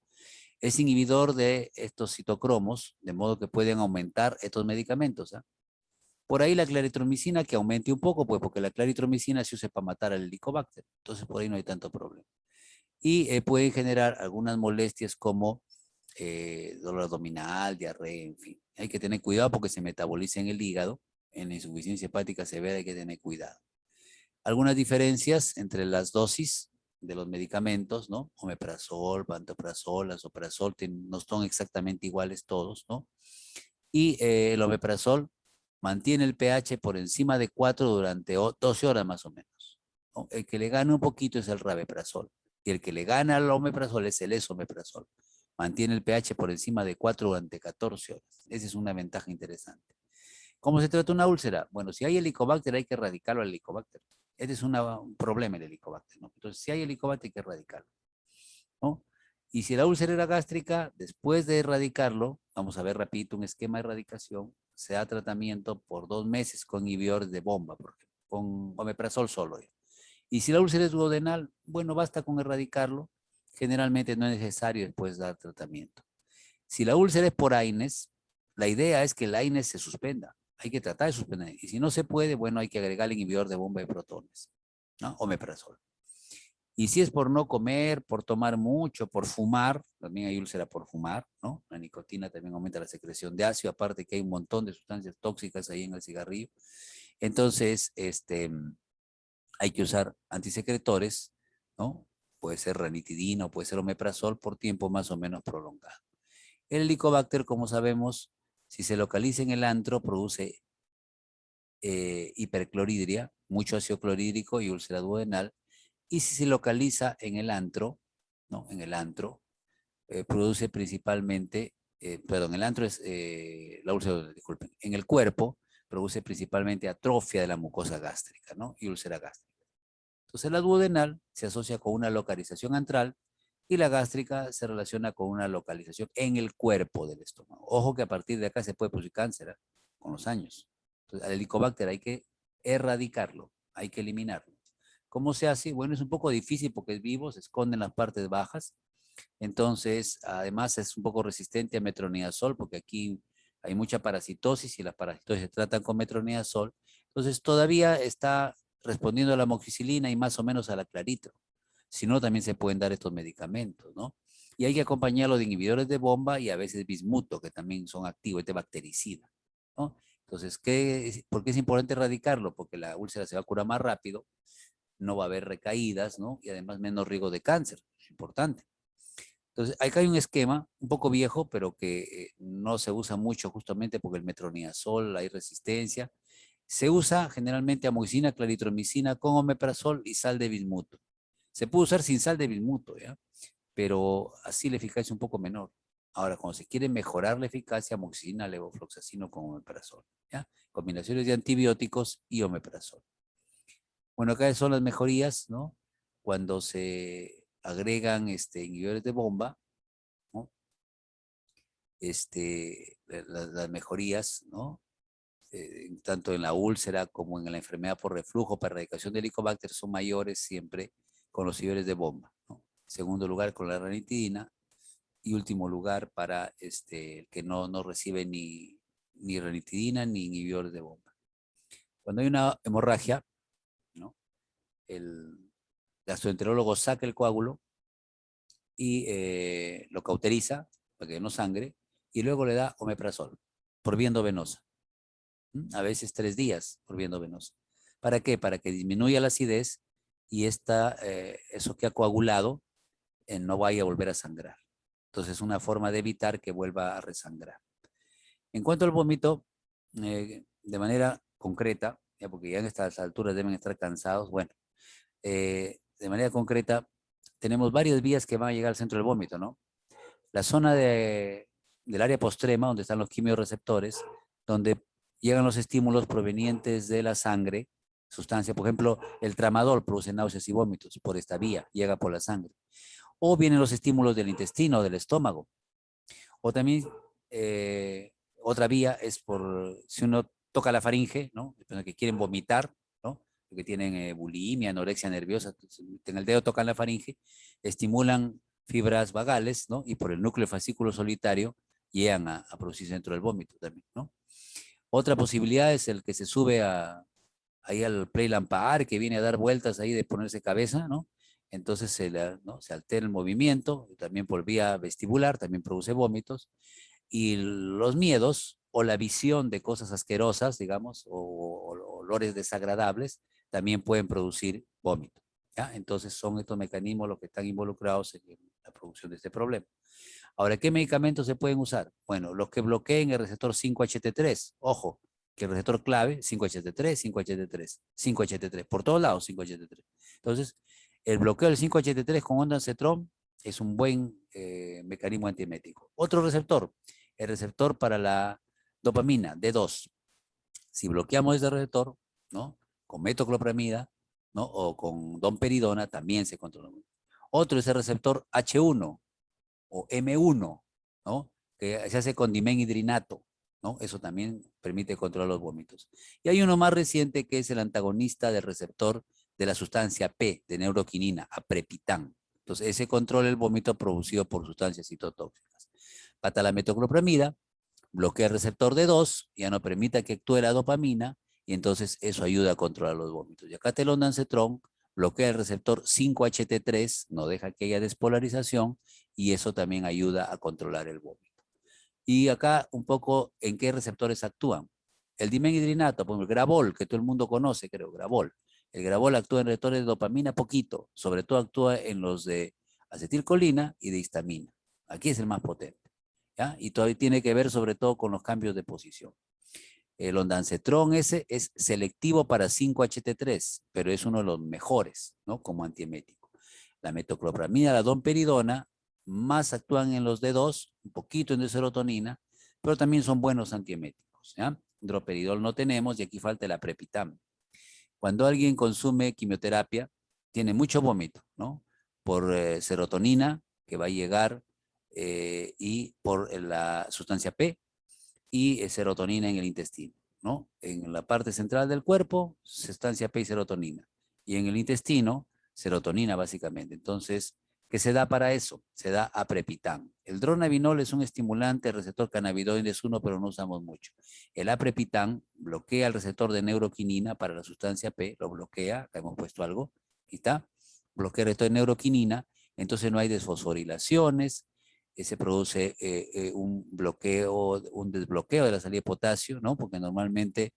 Es inhibidor de estos citocromos, de modo que pueden aumentar estos medicamentos. ¿Ya? Por ahí la claritromicina que aumente un poco, pues porque la claritromicina se usa para matar al helicobacter, entonces por ahí no hay tanto problema. Y pueden generar algunas molestias como dolor abdominal, diarrea, en fin. Hay que tener cuidado porque se metaboliza en el hígado, en la insuficiencia hepática severa hay que tener cuidado. Algunas diferencias entre las dosis de los medicamentos, ¿no? Omeprazol, pantoprazol, lansoprazol, no son exactamente iguales todos, ¿no? Y el omeprazol mantiene el pH por encima de 4 durante 12 horas más o menos, ¿no? El que le gana un poquito es el rabeprazol y el que le gana al omeprazol es el esomeprazol. Mantiene el pH por encima de 4 durante 14 horas. Esa es una ventaja interesante. ¿Cómo se trata una úlcera? Bueno, si hay helicobacter hay que erradicarlo al helicobacter. Este es un problema el helicobacter, ¿no? Entonces, si hay helicobacter hay que erradicarlo, ¿no? Y si la úlcera era gástrica, después de erradicarlo, vamos a ver rapidito un esquema de erradicación, se da tratamiento por 2 meses con inhibidores de bomba, con omeprazol solo. Y si la úlcera es duodenal, bueno, basta con erradicarlo. Generalmente no es necesario después dar tratamiento. Si la úlcera es por AINES, la idea es que el AINES se suspenda. Hay que tratar de suspender. Y si no se puede, bueno, hay que agregar el inhibidor de bomba de protones, ¿no? Omeprazol. Y si es por no comer, por tomar mucho, por fumar, también hay úlcera por fumar, ¿no? La nicotina también aumenta la secreción de ácido, aparte que hay un montón de sustancias tóxicas ahí en el cigarrillo. Entonces, hay que usar antisecretores, ¿no? Puede ser ranitidina o puede ser omeprazol por tiempo más o menos prolongado. El helicobacter, como sabemos, si se localiza en el antro, produce hipercloridria, mucho ácido clorhídrico y úlcera duodenal. Y si se localiza en el antro, ¿no? En el antro, produce principalmente perdón, el antro es la úlcera, disculpen, en el cuerpo produce principalmente atrofia de la mucosa gástrica, ¿no? Y úlcera gástrica. Entonces la duodenal se asocia con una localización antral y la gástrica se relaciona con una localización en el cuerpo del estómago. Ojo que a partir de acá se puede producir cáncer, ¿eh? Con los años. Entonces al helicobacter hay que erradicarlo, hay que eliminarlo. ¿Cómo se hace? Bueno, es un poco difícil porque es vivo, se esconde en las partes bajas. Entonces, además es un poco resistente a metronidazol porque aquí hay mucha parasitosis y las parasitosis se tratan con metronidazol. Entonces, todavía está respondiendo a la amoxicilina y más o menos a la claritro. Si no, también se pueden dar estos medicamentos, ¿no? Y hay que acompañarlo de inhibidores de bomba y a veces bismuto, que también son activos, este bactericida, ¿no? Entonces, ¿por qué es importante erradicarlo? Porque la úlcera se va a curar más rápido, no va a haber recaídas, ¿no? Y además menos riesgo de cáncer, es importante. Entonces, acá hay un esquema un poco viejo, pero que no se usa mucho justamente porque el metronidazol, hay resistencia. Se usa generalmente amoxicilina, claritromicina con omeprazol y sal de bismuto. Se puede usar sin sal de bismuto, ¿ya? Pero así la eficacia es un poco menor. Ahora, cuando se quiere mejorar la eficacia, amoxicilina, levofloxacino con omeprazol, ¿ya? Combinaciones de antibióticos y omeprazol. Bueno, acá son las mejorías, ¿no? Cuando se agregan inhibidores de bomba, ¿no? Las mejorías, ¿no? Tanto en la úlcera como en la enfermedad por reflujo para erradicación del Helicobacter son mayores siempre con los inhibidores de bomba, ¿no? Segundo lugar con la ranitidina y último lugar para el que no recibe ni ranitidina ni inhibidores de bomba. Cuando hay una hemorragia, ¿no? El gastroenterólogo saca el coágulo y lo cauteriza para que no sangre y luego le da omeprazol por vía endovenosa. A veces 3 días por vía endovenosa. ¿Para qué? Para que disminuya la acidez y eso que ha coagulado no vaya a volver a sangrar. Entonces es una forma de evitar que vuelva a resangrar. En cuanto al vómito, de manera concreta, ya porque ya en estas alturas deben estar cansados, bueno, de manera concreta, tenemos varias vías que van a llegar al centro del vómito, ¿no? La zona del área postrema, donde están los quimiorreceptores, donde llegan los estímulos provenientes de la sangre, sustancia, por ejemplo, el tramadol produce náuseas y vómitos por esta vía, llega por la sangre. O vienen los estímulos del intestino, del estómago. O también otra vía es si uno toca la faringe, ¿no? Que quieren vomitar, ¿no? Que tienen bulimia, anorexia nerviosa, en el dedo tocan la faringe, estimulan fibras vagales, ¿no? Y por el núcleo fascículo solitario llegan a producirse dentro del vómito también, ¿no? Otra posibilidad es el que se sube ahí al play lampar, que viene a dar vueltas ahí de ponerse cabeza, ¿no? Entonces ¿no? Se altera el movimiento, también por vía vestibular, también produce vómitos, y los miedos o la visión de cosas asquerosas, digamos, o olores desagradables, también pueden producir vómito, ¿ya? Entonces son estos mecanismos los que están involucrados en la producción de este problema. Ahora, ¿qué medicamentos se pueden usar? Bueno, los que bloqueen el receptor 5-HT3. Ojo, que el receptor clave 5-HT3, 5-HT3, 5-HT3, por todos lados 5-HT3. Entonces, el bloqueo del 5-HT3 con ondansetron es un buen mecanismo antiemético. Otro receptor, el receptor para la dopamina, D2. Si bloqueamos ese receptor, ¿no? Con metoclopramida, ¿no? O con domperidona también se controla. Otro es el receptor H1 o M1, ¿no? Que se hace con dimenhidrinato, ¿no? Eso también permite controlar los vómitos. Y hay uno más reciente que es el antagonista del receptor de la sustancia P, de neuroquinina, aprepitán. Entonces, ese controla el vómito producido por sustancias citotóxicas. Pata la metoclopramida, bloquea el receptor D2, ya no permite que actúe la dopamina, y entonces eso ayuda a controlar los vómitos. Y acá te lo ondansetron bloquea el receptor 5-HT3, no deja que haya despolarización, y eso también ayuda a controlar el vómito. Y acá un poco en qué receptores actúan. El dimenhidrinato, por ejemplo, el Gravol, que todo el mundo conoce, creo, Gravol. El Gravol actúa en receptores de dopamina poquito, sobre todo actúa en los de acetilcolina y de histamina. Aquí es el más potente, ¿ya? Y todavía tiene que ver sobre todo con los cambios de posición. El ondansetron ese es selectivo para 5-HT3, pero es uno de los mejores, ¿no? Como antiemético. La metoclopramida, la domperidona, más actúan en los D2, un poquito en de serotonina, pero también son buenos antieméticos, ¿ya? Droperidol no tenemos y aquí falta el aprepitam. Cuando alguien consume quimioterapia, tiene mucho vómito, ¿no? Por serotonina, que va a llegar, y por la sustancia P, y serotonina en el intestino, ¿no? En la parte central del cuerpo, sustancia P y serotonina. Y en el intestino, serotonina básicamente. Entonces, ¿qué se da para eso? Se da aprepitam. El dronabinol es un estimulante, el receptor cannabinoide es uno, pero no usamos mucho. El aprepitam bloquea el receptor de neuroquinina para la sustancia P, lo bloquea, acá hemos puesto algo, ¿y está? Bloquea el receptor de neuroquinina, entonces no hay desfosforilaciones, se produce un bloqueo, un desbloqueo de la salida de potasio, ¿no? Porque normalmente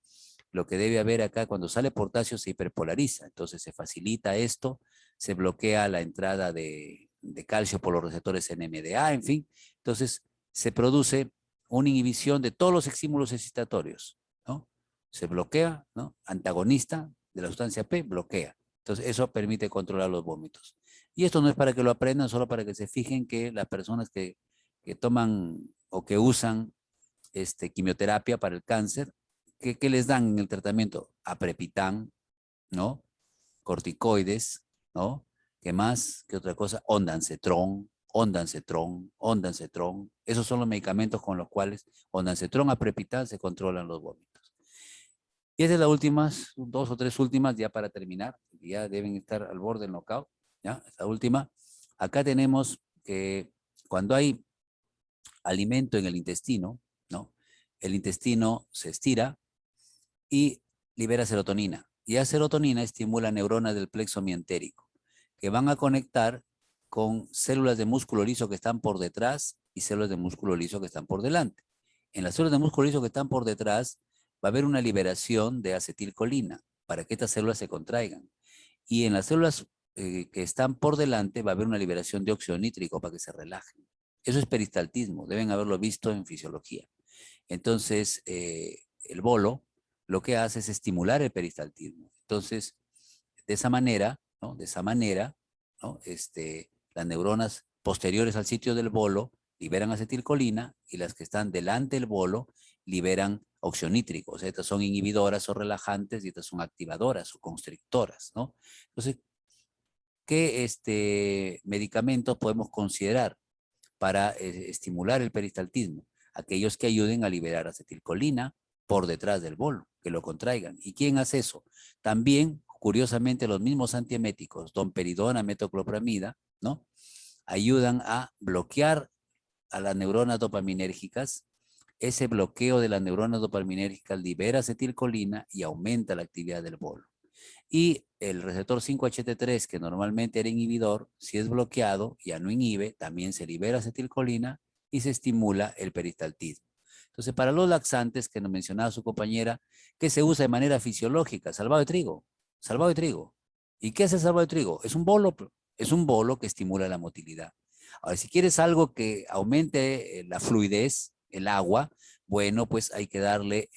lo que debe haber acá, cuando sale potasio se hiperpolariza, entonces se facilita esto, se bloquea la entrada de calcio por los receptores NMDA, en fin, entonces se produce una inhibición de todos los estímulos excitatorios, ¿no? Se bloquea, ¿no? Antagonista de la sustancia P, bloquea. Entonces eso permite controlar los vómitos. Y esto no es para que lo aprendan, solo para que se fijen que las personas que toman o que usan quimioterapia para el cáncer, ¿qué les dan en el tratamiento? Aprepitam, ¿no? Corticoides, ¿no? ¿Qué más? ¿Qué otra cosa? Ondansetron, ondansetron, ondansetron. Esos son los medicamentos con los cuales ondansetron, aprepitam se controlan los vómitos. Y esas son las últimas, 2 o 3 últimas, ya para terminar, ya deben estar al borde del knockout, ¿ya? Esta última. Acá tenemos que cuando hay alimento en el intestino, ¿no? El intestino se estira y libera serotonina. Y la serotonina estimula neuronas del plexo mientérico, que van a conectar con células de músculo liso que están por detrás y células de músculo liso que están por delante. En las células de músculo liso que están por detrás va a haber una liberación de acetilcolina para que estas células se contraigan. Y en las células que están por delante va a haber una liberación de óxido nítrico para que se relajen. Eso es peristaltismo, deben haberlo visto en fisiología. Entonces, el bolo lo que hace es estimular el peristaltismo. Entonces, de esa manera, ¿no? De esa manera, ¿no? Las neuronas posteriores al sitio del bolo liberan acetilcolina y las que están delante del bolo liberan óxido nítrico. O sea, estas son inhibidoras o relajantes y estas son activadoras o constrictoras, ¿no? Entonces, ¿qué medicamentos podemos considerar para estimular el peristaltismo? Aquellos que ayuden a liberar acetilcolina por detrás del bolo, que lo contraigan. ¿Y quién hace eso? También, curiosamente, los mismos antieméticos, domperidona, metoclopramida, ¿no? Ayudan a bloquear a las neuronas dopaminérgicas. Ese bloqueo de las neuronas dopaminérgicas libera acetilcolina y aumenta la actividad del bolo. Y el receptor 5-HT3, que normalmente era inhibidor, si es bloqueado, ya no inhibe, también se libera acetilcolina y se estimula el peristaltismo. Entonces, para los laxantes, que nos mencionaba su compañera, que se usa de manera fisiológica, salvado de trigo, salvado de trigo. ¿Y qué es el salvado de trigo? Es un bolo que estimula la motilidad. Ahora, si quieres algo que aumente la fluidez, el agua, bueno, pues hay que darle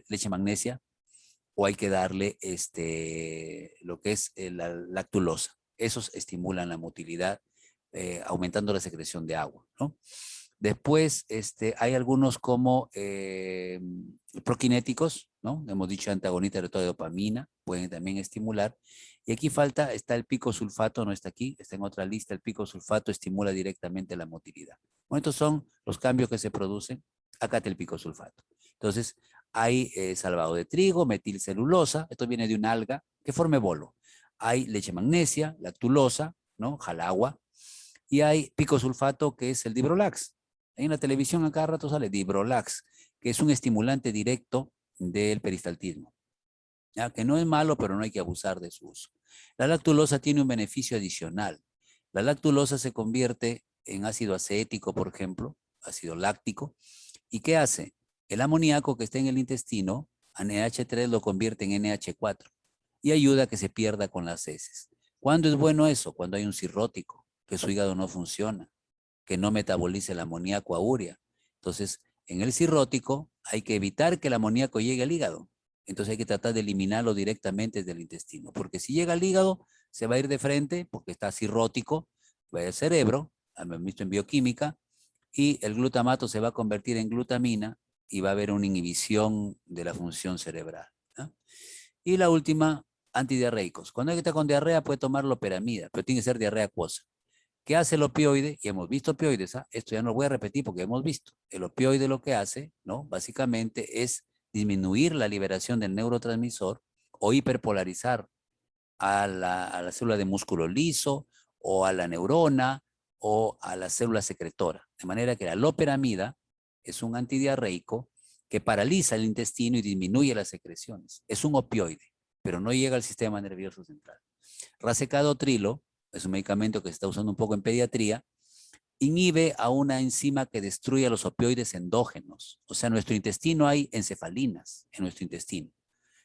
leche magnesia, o hay que darle lo que es la lactulosa. Esos estimulan la motilidad, aumentando la secreción de agua, ¿no? Después hay algunos como prokinéticos, ¿no? Hemos dicho antagonistas de dopamina, pueden también estimular. Y aquí está el picosulfato, no está aquí, está en otra lista. El picosulfato estimula directamente la motilidad. Bueno, estos son los cambios que se producen. Acá está el picosulfato. Entonces, hay salvado de trigo, metilcelulosa, esto viene de una alga que forme bolo. Hay leche magnesia, lactulosa, ¿no? Jalagua. Y hay picosulfato, que es el Dibrolax. En la televisión a cada rato sale Dibrolax, que es un estimulante directo del peristaltismo. ¿Ya? Que no es malo, pero no hay que abusar de su uso. La lactulosa tiene un beneficio adicional. La lactulosa se convierte en ácido acético, por ejemplo, ácido láctico. ¿Y qué hace? El amoníaco que está en el intestino, NH3 lo convierte en NH4 y ayuda a que se pierda con las heces. ¿Cuándo es bueno eso? Cuando hay un cirrótico, que su hígado no funciona, que no metabolice el amoníaco a urea. Entonces, en el cirrótico hay que evitar que el amoníaco llegue al hígado. Entonces hay que tratar de eliminarlo directamente desde el intestino, porque si llega al hígado, se va a ir de frente, porque está cirrótico, va al cerebro, hemos visto en bioquímica, y el glutamato se va a convertir en glutamina y va a haber una inhibición de la función cerebral, ¿no? Y la última, antidiarreicos. Cuando hay que estar con diarrea puede tomar loperamida, pero tiene que ser diarrea acuosa. ¿Qué hace el opioide? Y hemos visto opioides, ¿ah? Esto ya no lo voy a repetir porque hemos visto. El opioide lo que hace, ¿no? Básicamente es disminuir la liberación del neurotransmisor o hiperpolarizar a la célula de músculo liso o a la neurona o a la célula secretora. De manera que la loperamida es un antidiarreico que paraliza el intestino y disminuye las secreciones. Es un opioide, pero no llega al sistema nervioso central. Racecadotrilo es un medicamento que se está usando un poco en pediatría, inhibe a una enzima que destruye los opioides endógenos. O sea, en nuestro intestino hay encefalinas, en nuestro intestino.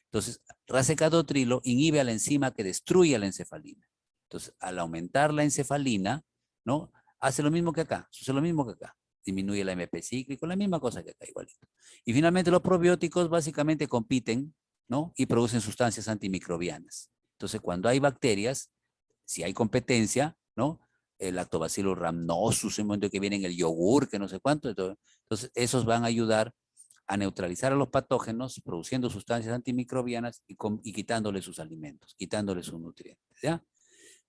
Entonces, racecadotrilo inhibe a la enzima que destruye la encefalina. Entonces, al aumentar la encefalina, ¿no? Hace lo mismo que acá, sucede lo mismo que acá. Disminuye la MP cíclico, la misma cosa que acá, igualito. Y finalmente los probióticos básicamente compiten, ¿no? Y producen sustancias antimicrobianas. Entonces, cuando hay bacterias, si hay competencia, ¿no? El lactobacillus rhamnosus, en el momento que viene en el yogur, que no sé cuánto, entonces esos van a ayudar a neutralizar a los patógenos, produciendo sustancias antimicrobianas y quitándoles sus alimentos, quitándoles sus nutrientes, ¿ya?